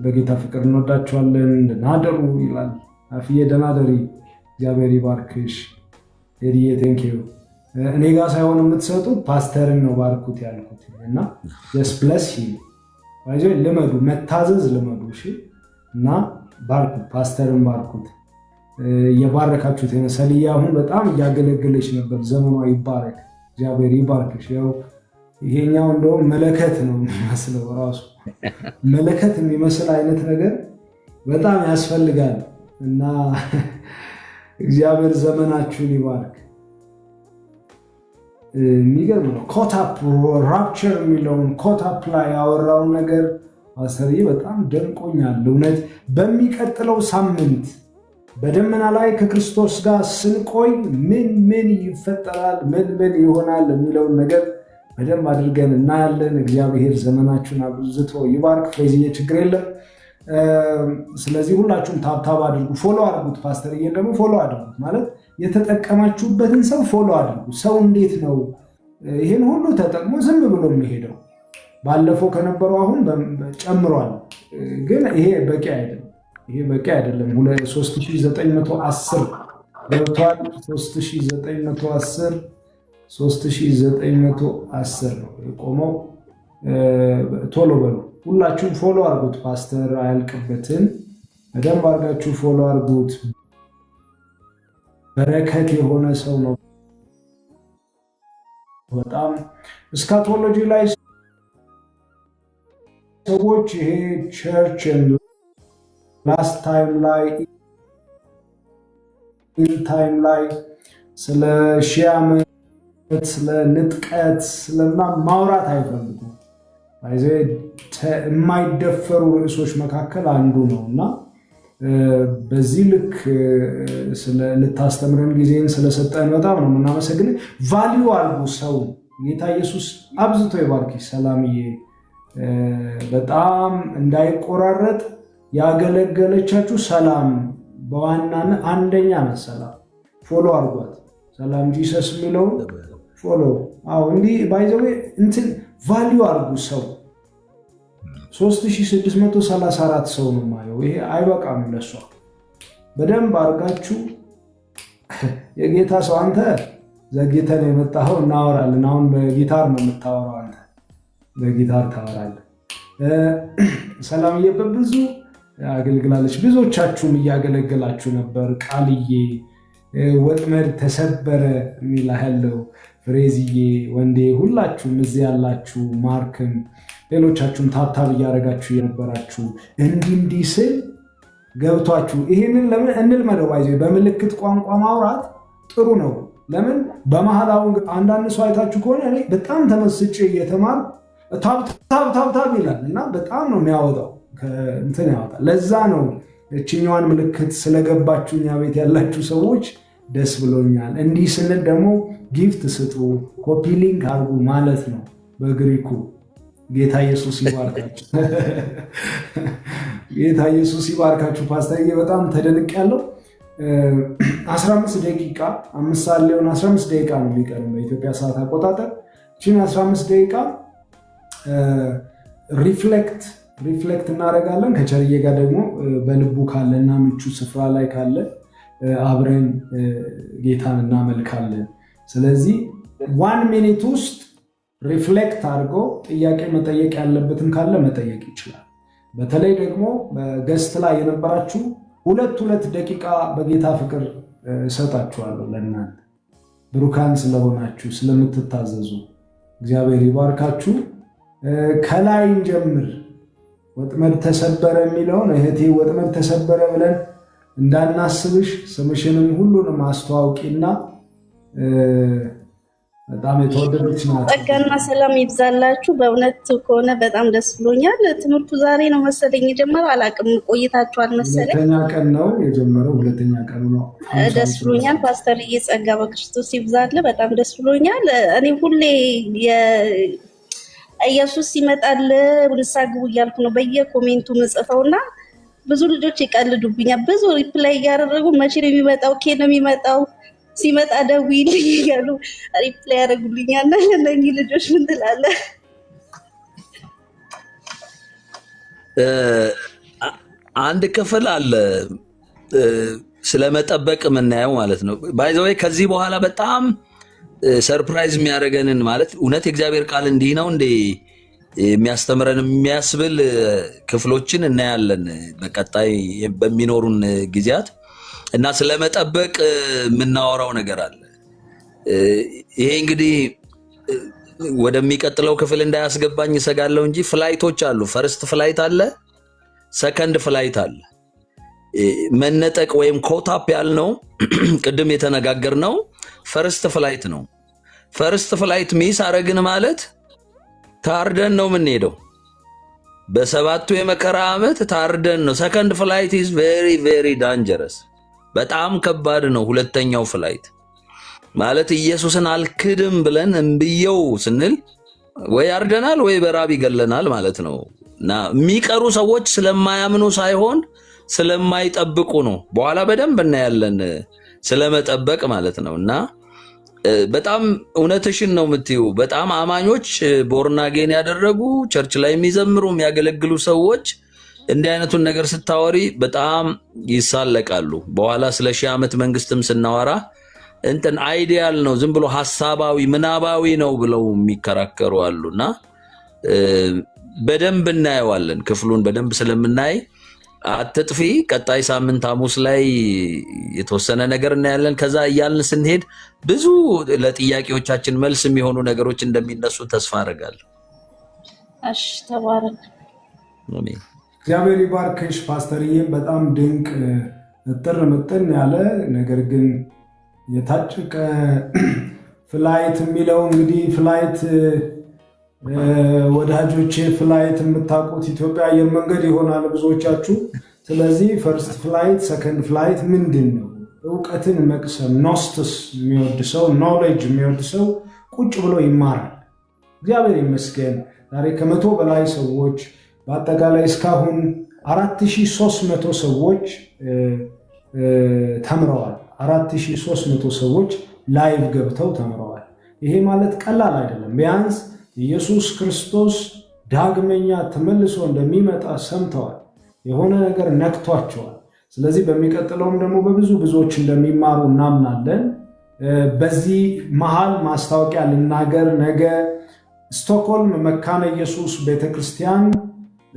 በጌታ ፍቅር እንወዳችኋለን። ደናደሩ ይላል አፍዬ፣ ደናደሪ። እግዚአብሔር ይባርክሽ ሄድዬ። ቴንኪዩ። እኔ ጋር ሳይሆን የምትሰጡት ፓስተርን ነው ባርኩት ያልኩት እና ጀስት ብለስ ልመዱ፣ መታዘዝ ልመዱ። እሺ እና ባርኩት፣ ፓስተርን ባርኩት። እየባረካችሁት ሰልያ አሁን በጣም እያገለገለች ነበር። ዘመኗ ይባረክ፣ እግዚአብሔር ይባርክሽ። ያው ይሄኛው እንደውም መለከት ነው የሚመስለው፣ ራሱ መለከት የሚመስል አይነት ነገር በጣም ያስፈልጋል እና እግዚአብሔር ዘመናችሁን ይባርክ። የሚገርም ነው። ኮታፕ ራፕቸር የሚለውን ኮታፕ ላይ ያወራውን ነገር ፓስተርዬ በጣም ደንቆኛል እውነት። በሚቀጥለው ሳምንት በደመና ላይ ከክርስቶስ ጋር ስንቆይ ምን ይፈጠራል፣ ምን ይሆናል የሚለውን ነገር በደንብ አድርገን እናያለን። እግዚአብሔር ዘመናችሁን አብዝቶ ይባርክ። ፍሬዝዬ ችግር የለም። ስለዚህ ሁላችሁም ታብታብ አድርጉ፣ ፎሎ አድርጉት። ፓስተርዬን ደግሞ ፎሎ አድርጉት። ማለት የተጠቀማችሁበትን ሰው ፎሎ አድርጉ። ሰው እንዴት ነው ይህን ሁሉ ተጠቅሞ ዝም ብሎ የሚሄደው? ባለፈው ከነበረው አሁን ጨምሯል፣ ግን ይሄ በቂ አይደለም። ይሄ በቂ አይደለም። 3910 ገብቷል። 3910 ነው የቆመው። ቶሎ በሉ ሁላችሁም ፎሎ አድርጉት። ፓስተር አያልቅበትን በደንብ አድርጋችሁ ፎሎ አድርጉት። በረከት የሆነ ሰው ነው በጣም። እስካቶሎጂ ላይ ሰዎች ይሄ ቸርች ላስት ታይም ላይ ኢን ታይም ላይ ስለ ሺህ ዓመት ስለ ንጥቀት ስለምናምን ማውራት አይፈልጉም። የማይደፈሩ ርዕሶች መካከል አንዱ ነው እና በዚህ ልክ ልታስተምረን ጊዜን ስለሰጠን በጣም ነው የምናመሰግን። ቫሊዩ አድርጉ ሰው። ጌታ ኢየሱስ አብዝቶ ይባርክሽ ሰላምዬ። በጣም እንዳይቆራረጥ ያገለገለቻችሁ ሰላም በዋናነት አንደኛ ናት። ሰላም ፎሎ አድርጓት። ሰላም ጂሰስ የሚለውን ፎሎ። እንዲህ ባይዘዌ እንትን ቫሊዩ አድርጉ ሰው። 3634 ሰው ነው የማየው። ይሄ አይበቃም ለሷ። በደንብ አድርጋችሁ የጌታ ሰው አንተ ዘግይተን የመጣኸው እናወራለን። አሁን በጊታር ነው የምታወራው አንተ በጊታር ታወራለህ። ሰላምዬ በብዙ አገልግላለች። ብዙዎቻችሁም እያገለገላችሁ ነበር። ቃልዬ ወጥመድ ተሰበረ የሚላለው ፍሬዝዬ፣ ወንዴ፣ ሁላችሁም እዚህ ያላችሁ ማርክም፣ ሌሎቻችሁም ታብታብ እያደረጋችሁ የነበራችሁ እንዲህ ስል ገብቷችሁ ይህንን ለምን እንልመደው? ባይዘ በምልክት ቋንቋ ማውራት ጥሩ ነው። ለምን በመሀል አሁን አንዳንድ ሰው አይታችሁ ከሆነ እኔ በጣም ተመስጬ እየተማር ታብታብ ይላል እና በጣም ነው የሚያወጣው እንትን ያወጣል። ለዛ ነው እችኛዋን ምልክት ስለገባችሁ እኛ ቤት ያላችሁ ሰዎች ደስ ብሎኛል። እንዲህ ስንል ደግሞ ጊፍት ስጡ፣ ኮፒ ሊንክ አድርጉ ማለት ነው በግሪኩ። ጌታ ኢየሱስ ይባርካችሁ። ጌታ ኢየሱስ ይባርካችሁ። ፓስተርዬ በጣም ተደንቅ ያለው 15 ደቂቃ 5 ሰዓት ሊሆን 15 ደቂቃ ነው የሚቀርም በኢትዮጵያ ሰዓት አቆጣጠር። እቺን 15 ደቂቃ ሪፍሌክት እናደርጋለን። ከቸርዬ ጋር ደግሞ በልቡ ካለና ምቹ ስፍራ ላይ ካለ አብረን ጌታን እናመልካለን። ስለዚህ 1 ሚኒት ውስጥ ሪፍሌክት አድርጎ ጥያቄ መጠየቅ ያለበትን ካለ መጠየቅ ይችላል። በተለይ ደግሞ በገስት ላይ የነበራችሁ 2 ደቂቃ በጌታ ፍቅር እሰጣችኋለሁ ለእናንተ ብሩካን ስለሆናችሁ ስለምትታዘዙ እግዚአብሔር ይባርካችሁ። ከላይ እንጀምር። ወጥመድ ተሰበረ የሚለውን እህቴ ወጥመድ ተሰበረ ብለን እንዳናስብሽ ስምሽንም ሁሉንም አስተዋውቂና በጣም የተወደደች ናት። ጸጋና ሰላም ይብዛላችሁ። በእውነት ከሆነ በጣም ደስ ብሎኛል። ትምህርቱ ዛሬ ነው መሰለኝ የጀመረው፣ አላውቅም ቆይታችኋል መሰለኝ። ሁለተኛ ቀን ነው የጀመረው፣ ሁለተኛ ቀኑ ነው። ደስ ብሎኛል። ፓስተርዬ ጸጋ በክርስቶስ ይብዛል። በጣም ደስ ብሎኛል። እኔ ሁሌ ኢየሱስ ይመጣል ንስሐ ግቡ እያልኩ ነው በየኮሜንቱ ምጽፈውና ብዙ ልጆች ይቀልዱብኛል። ብዙ ሪፕላይ እያደረጉ መቼ ነው የሚመጣው? ኬ ነው የሚመጣው? ሲመጣ ደውይልኝ እያሉ ሪፕላይ ያደርጉልኛል። እና ለእነኚህ ልጆች ምን ትላለህ? አንድ ክፍል አለ ስለመጠበቅ የምናየው ማለት ነው። ባይ ዘ ወይ ከዚህ በኋላ በጣም ሰርፕራይዝ የሚያደርገንን ማለት እውነት የእግዚአብሔር ቃል እንዲህ ነው እንዴ የሚያስተምረን የሚያስብል ክፍሎችን እናያለን በቀጣይ በሚኖሩን ጊዜያት እና ስለመጠበቅ የምናወራው ነገር አለ። ይሄ እንግዲህ ወደሚቀጥለው ክፍል እንዳያስገባኝ እሰጋለሁ እንጂ ፍላይቶች አሉ። ፈርስት ፍላይት አለ፣ ሰከንድ ፍላይት አለ። መነጠቅ ወይም ኮታፕ ያልነው ቅድም የተነጋገርነው ፈርስት ፍላይት ነው። ፈርስት ፍላይት ሚስ አረግን ማለት ታርደን ነው የምንሄደው። በሰባቱ የመከራ ዓመት ታርደን ነው። ሰከንድ ፍላይት ኢዝ ቬሪ ቬሪ ዳንጀረስ፣ በጣም ከባድ ነው። ሁለተኛው ፍላይት ማለት ኢየሱስን አልክድም ብለን እምብየው ስንል ወይ አርደናል ወይ በራብ ይገለናል ማለት ነው። እና የሚቀሩ ሰዎች ስለማያምኑ ሳይሆን ስለማይጠብቁ ነው። በኋላ በደንብ እናያለን ስለመጠበቅ ማለት ነው። እና በጣም እውነትሽን ነው የምትዩ። በጣም አማኞች ቦርናጌን ያደረጉ ቸርች ላይ የሚዘምሩ የሚያገለግሉ ሰዎች እንዲህ አይነቱን ነገር ስታወሪ በጣም ይሳለቃሉ። በኋላ ስለ ሺህ ዓመት መንግስትም ስናወራ እንትን አይዲያል ነው ዝም ብሎ ሐሳባዊ ምናባዊ ነው ብለው የሚከራከሩ አሉና በደንብ እናየዋለን። ክፍሉን በደንብ ስለምናይ አትጥፊ። ቀጣይ ሳምንት ሐሙስ ላይ የተወሰነ ነገር እናያለን። ከዛ እያልን ስንሄድ ብዙ ለጥያቄዎቻችን መልስ የሚሆኑ ነገሮች እንደሚነሱ ተስፋ አደርጋለሁ። እሺ፣ ተባረክ። አሜን። እግዚአብሔር ይባርክሽ ፓስተርዬ። በጣም ድንቅ እጥር ምጥን ያለ ነገር ግን የታጨቀ ፍላይት የሚለው እንግዲህ ፍላይት ወዳጆቼ ፍላይት የምታውቁት ኢትዮጵያ አየር መንገድ ይሆናል ብዙዎቻችሁ። ስለዚህ ፈርስት ፍላይት ሰከንድ ፍላይት ምንድን ነው? እውቀትን መቅሰም ኖስትስ የሚወድ ሰው ኖሌጅ የሚወድ ሰው ቁጭ ብሎ ይማራል። እግዚአብሔር ይመስገን ዛሬ ከ100 በላይ ሰዎች በአጠቃላይ እስካሁን 4300 ሰዎች ተምረዋል። 4300 ሰዎች ላይቭ ገብተው ተምረዋል። ይሄ ማለት ቀላል አይደለም። ቢያንስ ኢየሱስ ክርስቶስ ዳግመኛ ተመልሶ እንደሚመጣ ሰምተዋል። የሆነ ነገር ነክቷቸዋል። ስለዚህ በሚቀጥለውም ደግሞ ብዙዎች እንደሚማሩ እናምናለን። በዚህ መሃል ማስታወቂያ ልናገር። ነገ ስቶክሆልም መካነ ኢየሱስ ቤተክርስቲያን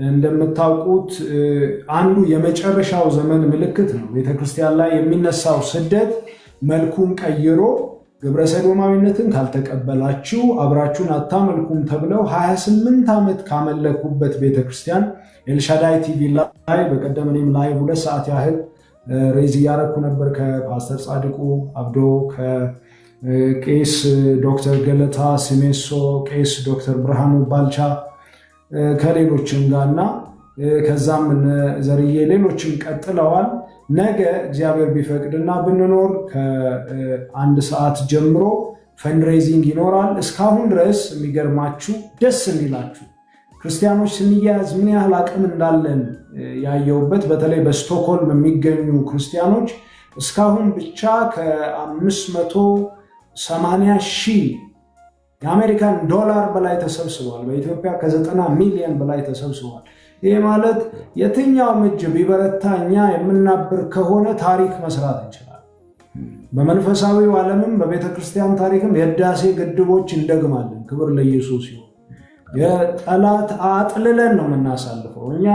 እንደምታውቁት አንዱ የመጨረሻው ዘመን ምልክት ነው። ቤተክርስቲያን ላይ የሚነሳው ስደት መልኩን ቀይሮ ግብረ ሰዶማዊነትን ካልተቀበላችሁ አብራችሁን አታመልኩም ተብለው 28 ዓመት ካመለኩበት ቤተክርስቲያን ኤልሻዳይ ቲቪ ላይ በቀደም እኔም ላይ 2 ሰዓት ያህል ሬዝ እያረኩ ነበር ከፓስተር ጻድቁ አብዶ፣ ከቄስ ዶክተር ገለታ ሲሜሶ፣ ቄስ ዶክተር ብርሃኑ ባልቻ ከሌሎችም ጋርና ከዛም ዘርዬ ሌሎችም ቀጥለዋል። ነገ እግዚአብሔር ቢፈቅድና ብንኖር ከ1 ሰዓት ጀምሮ ፈንድሬዚንግ ይኖራል። እስካሁን ድረስ የሚገርማችሁ ደስ የሚላችሁ ክርስቲያኖች ስንያያዝ ምን ያህል አቅም እንዳለን ያየውበት በተለይ በስቶክሆልም የሚገኙ ክርስቲያኖች እስካሁን ብቻ ከ580,000 የአሜሪካን ዶላር በላይ ተሰብስቧል። በኢትዮጵያ ከ90 ሚሊዮን በላይ ተሰብስቧል። ይህ ማለት የትኛውም እጅ ቢበረታ እኛ የምናብር ከሆነ ታሪክ መስራት እንችላለን። በመንፈሳዊው ዓለምም በቤተክርስቲያን ታሪክም የህዳሴ ግድቦች እንደግማለን። ክብር ለኢየሱስ ይሁን። የጠላት አጥልለን ነው የምናሳልፈው። እኛ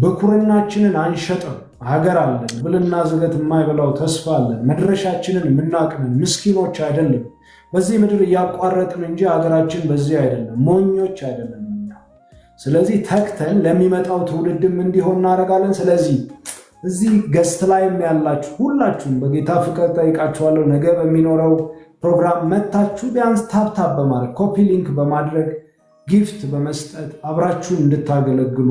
ብኩርናችንን አንሸጥም። ሀገር አለን፣ ብልና ዝገት የማይበላው ተስፋ አለን። መድረሻችንን የምናቅንን ምስኪኖች አይደለም። በዚህ ምድር እያቋረጥን እንጂ ሀገራችን በዚህ አይደለም። ሞኞች አይደለም እኛ። ስለዚህ ተክተን ለሚመጣው ትውልድም እንዲሆን እናደርጋለን። ስለዚህ እዚህ ገስት ላይም ያላችሁ ሁላችሁም በጌታ ፍቅር ጠይቃችኋለሁ። ነገ በሚኖረው ፕሮግራም መታችሁ ቢያንስ ታፕታፕ በማድረግ ኮፒ ሊንክ በማድረግ ጊፍት በመስጠት አብራችሁን እንድታገለግሉ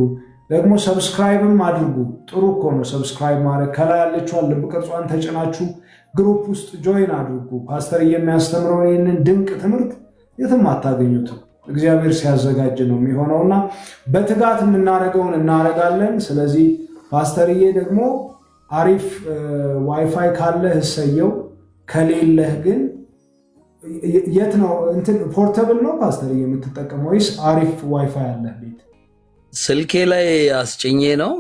ደግሞ ሰብስክራይብም አድርጉ። ጥሩ እኮ ነው ሰብስክራይብ ማድረግ። ከላይ ያለችዋን ልብ ቅርጿን ተጭናችሁ ግሩፕ ውስጥ ጆይን አድርጉ። ፓስተር የሚያስተምረውን ይህንን ድንቅ ትምህርት የትም አታገኙትም፣ እግዚአብሔር ሲያዘጋጅ ነው የሚሆነውና በትጋት የምናደርገውን እናደርጋለን። ስለዚህ ፓስተርዬ ደግሞ አሪፍ ዋይፋይ ካለህ እሰየው፣ ከሌለህ ግን የት ነው እንትን ፖርተብል ነው ፓስተርዬ የምትጠቀመው ወይስ አሪፍ ዋይፋይ አለህ ቤት? ስልኬ ላይ አስጭኜ ነው።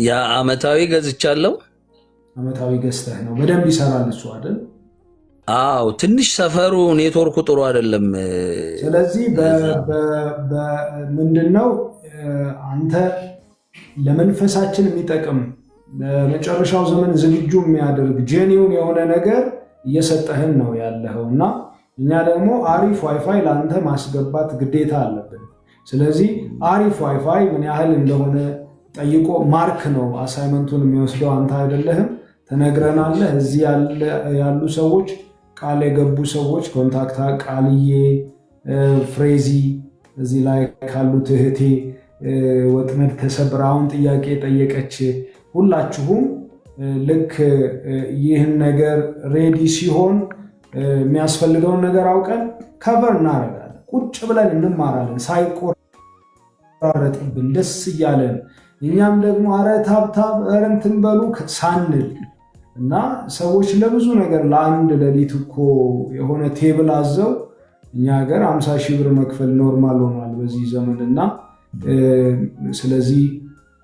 የአመታዊ ገዝቻለሁ። አመታዊ ገዝተህ ነው? በደንብ ይሰራል እሱ አይደል? አዎ፣ ትንሽ ሰፈሩ ኔትወርኩ ጥሩ አይደለም። ስለዚህ ምንድነው አንተ ለመንፈሳችን የሚጠቅም ለመጨረሻው ዘመን ዝግጁ የሚያደርግ ጄኒውን የሆነ ነገር እየሰጠህን ነው ያለኸው እና እኛ ደግሞ አሪፍ ዋይፋይ ለአንተ ማስገባት ግዴታ አለብን። ስለዚህ አሪፍ ዋይፋይ ምን ያህል እንደሆነ ጠይቆ ማርክ ነው አሳይመንቱን የሚወስደው፣ አንተ አይደለህም። ትነግረናለህ። እዚህ ያሉ ሰዎች ቃል የገቡ ሰዎች ኮንታክታ ቃልዬ፣ ፍሬዚ፣ እዚህ ላይ ካሉት እህቴ ወጥመድ ተሰብራ አሁን ጥያቄ ጠየቀች። ሁላችሁም ልክ ይህን ነገር ሬዲ ሲሆን የሚያስፈልገውን ነገር አውቀን ከቨር እናደርጋለን። ቁጭ ብለን እንማራለን ሳይቆራረጥብን ደስ እያለን እኛም ደግሞ አረ ታብታብ ኧረ እንትን በሉ ሳንል እና ሰዎች ለብዙ ነገር ለአንድ ሌሊት እኮ የሆነ ቴብል አዘው እኛ ሀገር 50 ሺህ ብር መክፈል ኖርማል ሆኗል በዚህ ዘመን እና ስለዚህ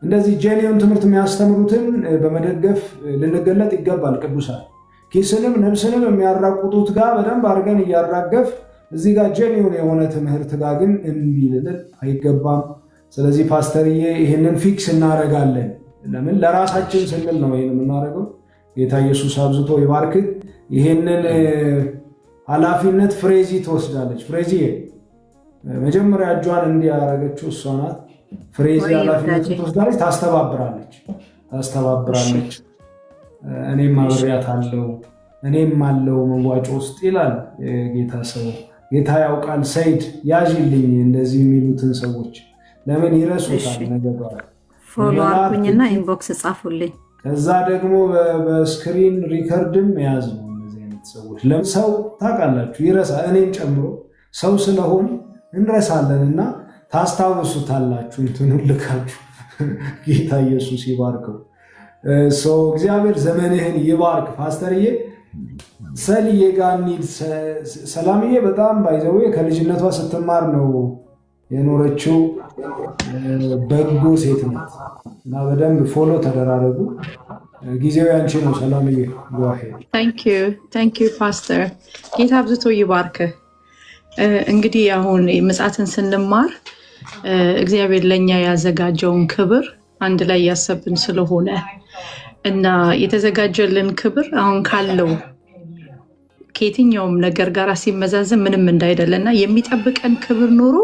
እንደዚህ ጄኒውን ትምህርት የሚያስተምሩትን በመደገፍ ልንገለጥ ይገባል። ቅዱሳን ኪስንም ነፍስንም የሚያራቁቱት ጋር በደንብ አድርገን እያራገፍ እዚህ ጋር ጄኒውን የሆነ ትምህርት ጋር ግን እምቢ ልንል አይገባም። ስለዚህ ፓስተርዬ ይህንን ፊክስ እናደርጋለን። ለምን ለራሳችን ስንል ነው ይህን የምናደርገው። ጌታ ኢየሱስ አብዝቶ ይባርክህ። ይህንን ኃላፊነት ፍሬዚ ትወስዳለች። ፍሬዚ መጀመሪያ እጇን እንዲያረገችው እሷ ናት። ፍሬዚ ኃላፊነት ትወስዳለች፣ ታስተባብራለች። እኔም አብሬያት አለው እኔም አለው መዋጮ ውስጥ ይላል ጌታ ሰው። ጌታ ያውቃል። ሰይድ ያዥልኝ እንደዚህ የሚሉትን ሰዎች ለምን ይረሱታል? ነገር ፎሎ አድርጉኝና ኢንቦክስ ጻፉልኝ። ከዛ ደግሞ በስክሪን ሪከርድም መያዝ ነው። እነዚህ አይነት ሰዎች ለሰው ታውቃላችሁ ይረሳል። እኔም ጨምሮ ሰው ስለሆን እንረሳለንና ታስታውሱታላችሁ። እንትኑን ልካችሁ ጌታ ኢየሱስ ይባርከው። እግዚአብሔር ዘመንህን ይባርክ ፓስተርዬ። ሰልዬ ጋር እንሂድ። ሰላምዬ በጣም ባይዘዌ ከልጅነቷ ስትማር ነው የኖረችው። በጎ ሴት ናት እና በደንብ ፎሎ ተደራረጉ። ጊዜው ያንቺ ነው ሰላምዬ። ታንክ ዩ ፓስተር። ጌታ አብዝቶ ይባርክህ። እንግዲህ አሁን ምጽአትን ስንማር እግዚአብሔር ለኛ ያዘጋጀውን ክብር አንድ ላይ ያሰብን ስለሆነ እና የተዘጋጀልን ክብር አሁን ካለው ከየትኛውም ነገር ጋር ሲመዛዘን ምንም እንዳይደለና የሚጠብቀን ክብር ኖሮ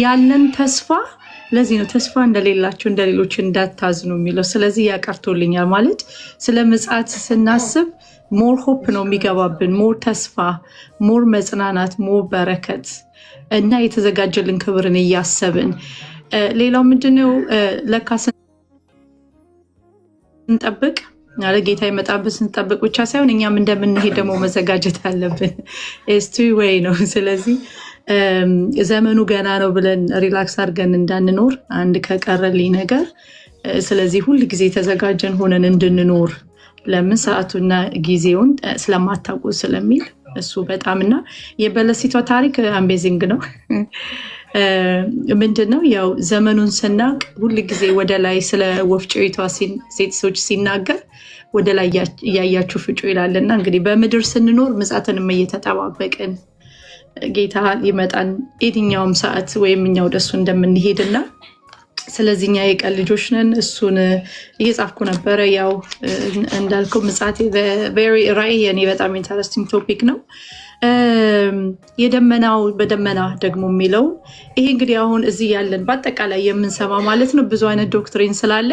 ያለን ተስፋ ለዚህ ነው ተስፋ እንደሌላቸው እንደሌሎች እንዳታዝኑ የሚለው። ስለዚህ ያቀርቶልኛል ማለት ስለ ምጽአት ስናስብ ሞር ሆፕ ነው የሚገባብን፣ ሞር ተስፋ፣ ሞር መጽናናት፣ ሞር በረከት እና የተዘጋጀልን ክብርን እያሰብን ሌላው ምንድነው ለካ ስንጠብቅ ጌታ ይመጣብን ስንጠብቅ ብቻ ሳይሆን እኛም እንደምንሄድ ደግሞ መዘጋጀት አለብን። ኤስቱ ወይ ነው። ስለዚህ ዘመኑ ገና ነው ብለን ሪላክስ አድርገን እንዳንኖር አንድ ከቀረልኝ ነገር፣ ስለዚህ ሁል ጊዜ የተዘጋጀን ሆነን እንድንኖር ለምን ሰዓቱና ጊዜውን ስለማታውቁ ስለሚል እሱ በጣምና የበለሲቷ ታሪክ አሜዚንግ ነው። ምንድነው ያው ዘመኑን ስናውቅ ሁል ጊዜ ወደ ላይ ስለ ወፍጮይቷ ሴቶች ሲናገር ወደ ላይ እያያችሁ ፍጩ ይላልና እንግዲህ በምድር ስንኖር ምጽአትንም እየተጠባበቅን ጌታ ሊመጣን የትኛውም ሰዓት ወይም እኛ ወደሱ እንደምንሄድና ስለዚህ እኛ የቀን ልጆች ነን። እሱን እየጻፍኩ ነበረ። ያው እንዳልከው ምጽአት ራእይ የኔ በጣም ኢንተረስቲንግ ቶፒክ ነው። የደመናው በደመና ደግሞ የሚለው ይሄ እንግዲህ አሁን እዚህ ያለን በአጠቃላይ የምንሰማ ማለት ነው ብዙ አይነት ዶክትሪን ስላለ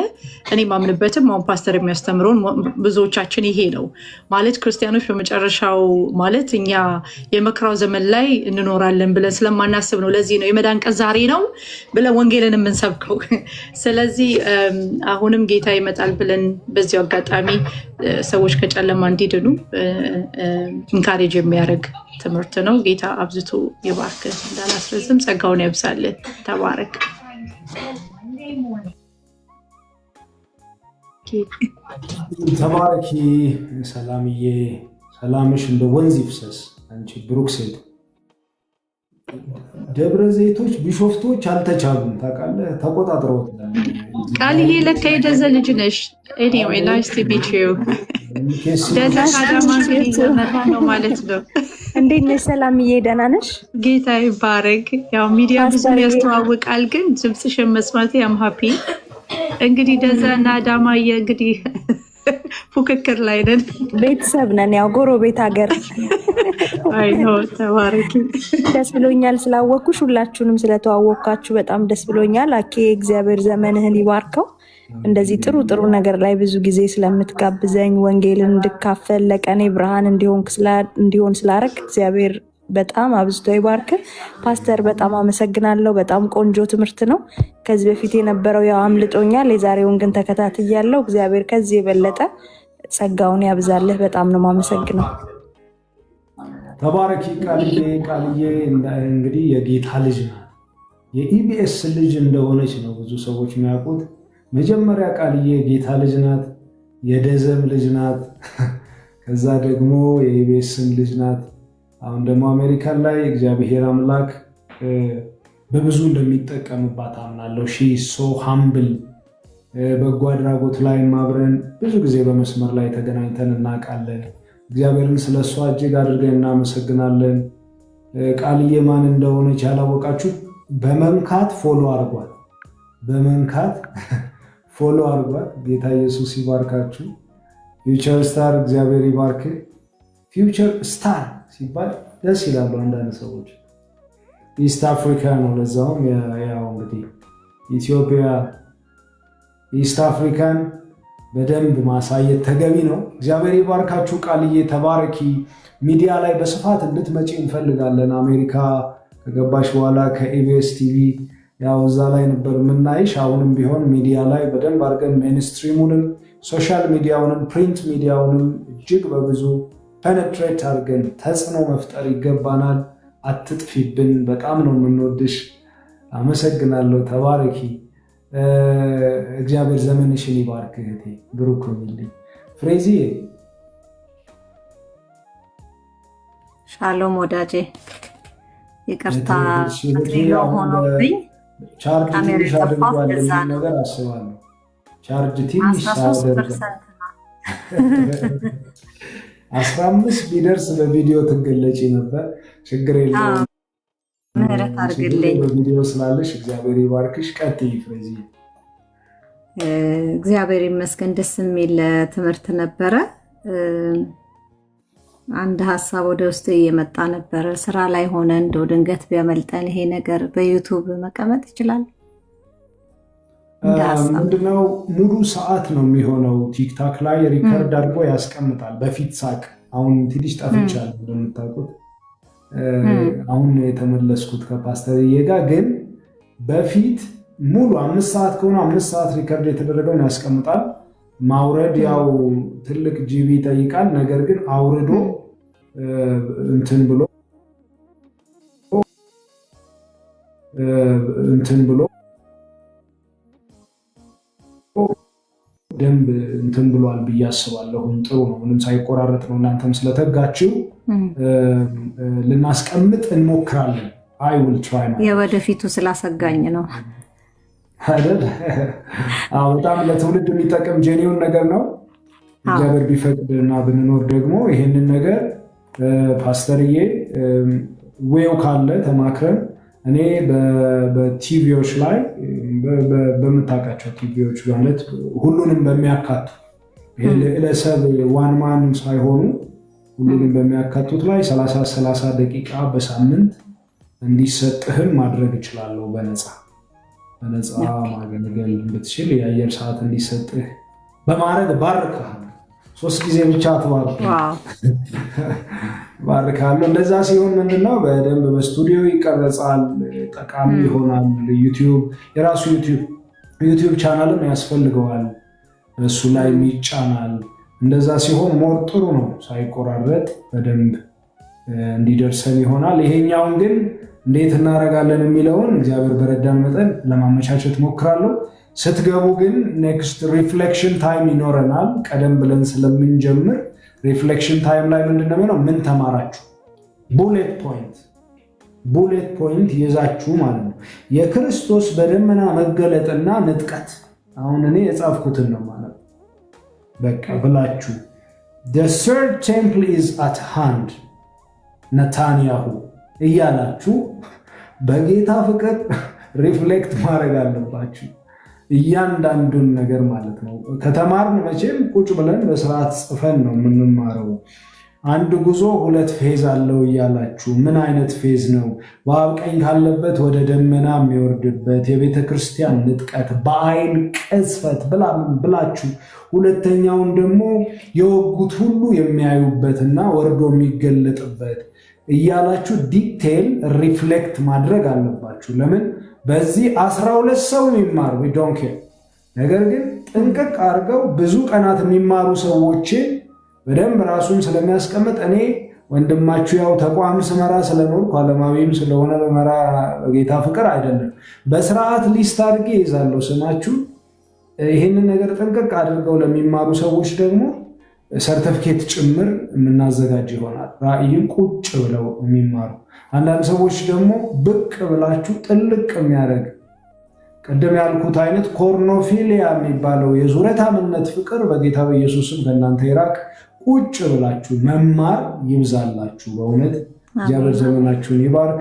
እኔ ማምንበትም አሁን ፓስተር የሚያስተምረውን ብዙዎቻችን ይሄ ነው ማለት ክርስቲያኖች በመጨረሻው ማለት እኛ የመከራው ዘመን ላይ እንኖራለን ብለን ስለማናስብ ነው። ለዚህ ነው የመዳን ቀን ዛሬ ነው ብለን ወንጌልን የምንሰብከው። ስለዚህ አሁንም ጌታ ይመጣል ብለን በዚሁ አጋጣሚ ሰዎች ከጨለማ እንዲድኑ ኢንካሬጅ የሚያደርግ ትምህርት ነው። ጌታ አብዝቶ ይባርክ። እንዳላስረዝም ጸጋውን ያብዛልን። ተባረክ። ተባረኪ ሰላምዬ። ሰላምሽ እንደ ወንዝ ይፍሰስ። አንቺ ብሩክ ሴት። ደብረ ዘይቶች ቢሾፍቶች አልተቻሉም ታውቃለህ፣ ተቆጣጥረውት። ቃልዬ ለካ የደዘ ልጅ ነሽ። ኤኒዌይ ናይስ ቱ ሚት ዩ። ደዘ ካዳማ ነው ማለት ነው። እንዴት ነሽ ሰላምዬ? ደህና ነሽ? ጌታ ይባረክ። ያው ሚዲያ ብዙ ያስተዋውቃል፣ ግን ድምፅሽን መስማት ያም ሀፒ። እንግዲህ ደዘ እና አዳማዬ እንግዲህ ፉክክር ላይ ነን፣ ቤተሰብ ነን፣ ያው ጎረቤት ሀገር። አይ ነው። ተባረኪ። ደስ ብሎኛል ስላወቅኩሽ፣ ሁላችሁንም ስለተዋወቅካችሁ በጣም ደስ ብሎኛል። አኬ እግዚአብሔር ዘመንህን ይባርከው። እንደዚህ ጥሩ ጥሩ ነገር ላይ ብዙ ጊዜ ስለምትጋብዘኝ ወንጌልን እንድካፈል ለቀኔ ብርሃን እንዲሆን ስላረግ እግዚአብሔር በጣም አብዝቶ ይባርክ። ፓስተር በጣም አመሰግናለሁ። በጣም ቆንጆ ትምህርት ነው። ከዚህ በፊት የነበረው ያው አምልጦኛል፣ የዛሬውን ግን ተከታትያለሁ። እግዚአብሔር ከዚህ የበለጠ ጸጋውን ያብዛልህ። በጣም ነው የማመሰግነው። ተባረኪ ቃልዬ። ቃልዬ እንግዲህ የጌታ ልጅ ናት። የኢቢኤስ ልጅ እንደሆነች ነው ብዙ ሰዎች የሚያውቁት። መጀመሪያ ቃልዬ የጌታ ልጅ ናት፣ የደዘም ልጅ ናት፣ ከዛ ደግሞ የኢቢኤስን ልጅ ናት። አሁን ደግሞ አሜሪካን ላይ እግዚአብሔር አምላክ በብዙ እንደሚጠቀምባት አምናለሁ። ሺ ሶ ሃምብል። በጎ አድራጎት ላይ አብረን ብዙ ጊዜ በመስመር ላይ ተገናኝተን እናውቃለን። እግዚአብሔርን ስለ እሷ እጅግ አድርገን እናመሰግናለን። ቃልዬ ማን እንደሆነች ያላወቃችሁ በመንካት ፎሎ አርጓት፣ በመንካት ፎሎ አርጓት። ጌታ ኢየሱስ ይባርካችሁ። ፊውቸር ስታር እግዚአብሔር ይባርክ። ፊውቸር ስታር ሲባል ደስ ይላሉ አንዳንድ ሰዎች። ኢስት አፍሪካ ነው ለዛውም። ያው እንግዲህ ኢትዮጵያ ኢስት አፍሪካን በደንብ ማሳየት ተገቢ ነው። እግዚአብሔር ይባርካችሁ። ቃልዬ ተባረኪ። ሚዲያ ላይ በስፋት እንድትመጪ እንፈልጋለን። አሜሪካ ከገባሽ በኋላ ከኢቢኤስ ቲቪ ያው እዛ ላይ ነበር የምናይሽ። አሁንም ቢሆን ሚዲያ ላይ በደንብ አድርገን ሜንስትሪሙንም ሶሻል ሚዲያውንም ፕሪንት ሚዲያውንም እጅግ በብዙ ፔኔትሬት አድርገን ተጽዕኖ መፍጠር ይገባናል። አትጥፊብን። በጣም ነው የምንወድሽ። አመሰግናለሁ። ተባረኪ። እግዚአብሔር ዘመንሽን ይባርክ እህቴ። ብሩክ ሁኚልኝ። ፍሬዚ ሻሎም ወዳጄ፣ ይቅርታ ሆኖብኝ ቻርጅ ትንሽ አድርጓል የሚል ነገር አስባለሁ። ቻርጅ ትንሽ ሳደርግ 15 ቢደርስ በቪዲዮ ትገለጪ ነበር። ችግር የለውም። ምህረት አድርግልኝ። በቪዲዮ ስላለሽ እግዚአብሔር ይባርክሽ። ቀጥይ ፍሬዚ። እግዚአብሔር ይመስገን። ደስ የሚል ትምህርት ነበረ። አንድ ሀሳብ ወደ ውስጥ እየመጣ ነበረ። ስራ ላይ ሆነ እንደው ድንገት ቢያመልጠን ይሄ ነገር በዩቱብ መቀመጥ ይችላል? ምንድነው ሙሉ ሰዓት ነው የሚሆነው። ቲክታክ ላይ ሪከርድ አድርጎ ያስቀምጣል። በፊት ሳቅ አሁን ትንሽ ጠፍቻለሁ እንደምታውቁት። አሁን የተመለስኩት ከፓስተርዬ ጋር ግን በፊት ሙሉ 5 ሰዓት ከሆነ 5 ሰዓት ሪከርድ የተደረገውን ያስቀምጣል። ማውረድ ያው ትልቅ ጂቢ ይጠይቃል። ነገር ግን አውርዶ እንትን ብሎ ደንብ እንትን ብሏል ብዬ አስባለሁ። ጥሩ ነው። ምንም ሳይቆራረጥ ነው። እናንተም ስለተጋችው ልናስቀምጥ እንሞክራለን። አይ ዊል ትራይ ማለት የወደፊቱ ስላሰጋኝ ነው አይደል? በጣም ለትውልድ የሚጠቅም ጄኒውን ነገር ነው። እግዚአብሔር ቢፈቅድ እና ብንኖር ደግሞ ይሄንን ነገር ፓስተርዬ ዌው ካለ ተማክረን እኔ በቲቪዎች ላይ በምታውቃቸው ቲቪዎች ማለት ሁሉንም በሚያካቱ ለሰብ ዋን ማን ሳይሆኑ ሁሉንም በሚያካቱት ላይ 30 ደቂቃ በሳምንት እንዲሰጥህም ማድረግ እችላለሁ። በነፃ ማገልገል ብትችል የአየር ሰዓት እንዲሰጥህ በማድረግ ባርካለሁ። 3 ጊዜ ብቻ አትባርክ ባርካለሁ። እንደዛ ሲሆን ምንድነው በደንብ በስቱዲዮ ይቀረጻል፣ ጠቃሚ ይሆናል። የራሱ ዩቲዩብ ቻናልም ያስፈልገዋል፣ እሱ ላይ ይጫናል። እንደዛ ሲሆን ሞር ጥሩ ነው፣ ሳይቆራረጥ በደንብ እንዲደርሰን ይሆናል። ይሄኛውን ግን እንዴት እናደርጋለን የሚለውን እግዚአብሔር በረዳን መጠን ለማመቻቸት ሞክራለሁ። ስትገቡ ግን ኔክስት ሪፍሌክሽን ታይም ይኖረናል። ቀደም ብለን ስለምንጀምር ሪፍሌክሽን ታይም ላይ ምንድነው ምን ተማራችሁ? ቡሌት ፖይንት ይዛችሁ ማለት ነው። የክርስቶስ በደመና መገለጥና ንጥቀት አሁን እኔ የጻፍኩትን ነው ማለት በቃ ብላችሁ the third temple is at hand ነታንያሁ እያላችሁ በጌታ ፍቅር ሪፍሌክት ማድረግ አለባችሁ። እያንዳንዱን ነገር ማለት ነው። ከተማርን መቼም ቁጭ ብለን በስርዓት ጽፈን ነው የምንማረው። አንድ ጉዞ 2 ፌዝ አለው እያላችሁ ምን አይነት ፌዝ ነው? በአብ ቀኝ ካለበት ወደ ደመና የሚወርድበት የቤተ ክርስቲያን ንጥቀት በአይን ቅጽፈት ብላችሁ፣ ሁለተኛውን ደግሞ የወጉት ሁሉ የሚያዩበትና ወርዶ የሚገለጥበት እያላችሁ ዲቴል ሪፍሌክት ማድረግ አለባችሁ። ለምን በዚህ 12 ሰው የሚማሩ ዶንኬ ነገር ግን ጥንቅቅ አድርገው ብዙ ቀናት የሚማሩ ሰዎችን በደንብ ራሱን ስለሚያስቀምጥ እኔ ወንድማችሁ ያው ተቋም ስመራ ስለኖርኩ ዓለማዊም ስለሆነ በመራ በጌታ ፍቅር አይደለም፣ በስርዓት ሊስት አድርጌ ይዛለሁ ስማችሁ። ይህንን ነገር ጥንቅቅ አድርገው ለሚማሩ ሰዎች ደግሞ ሰርተፊኬት ጭምር የምናዘጋጅ ይሆናል። ራእይን ቁጭ ብለው የሚማሩ አንዳንድ ሰዎች ደግሞ ብቅ ብላችሁ ጥልቅ የሚያደርግ ቅድም ያልኩት አይነት ኮርኖፊሊያ የሚባለው የዙረታምነት ፍቅር በጌታ በኢየሱስም ከእናንተ ይራቅ። ቁጭ ብላችሁ መማር ይብዛላችሁ። በእውነት እግዚአብሔር ዘመናችሁን ይባርክ።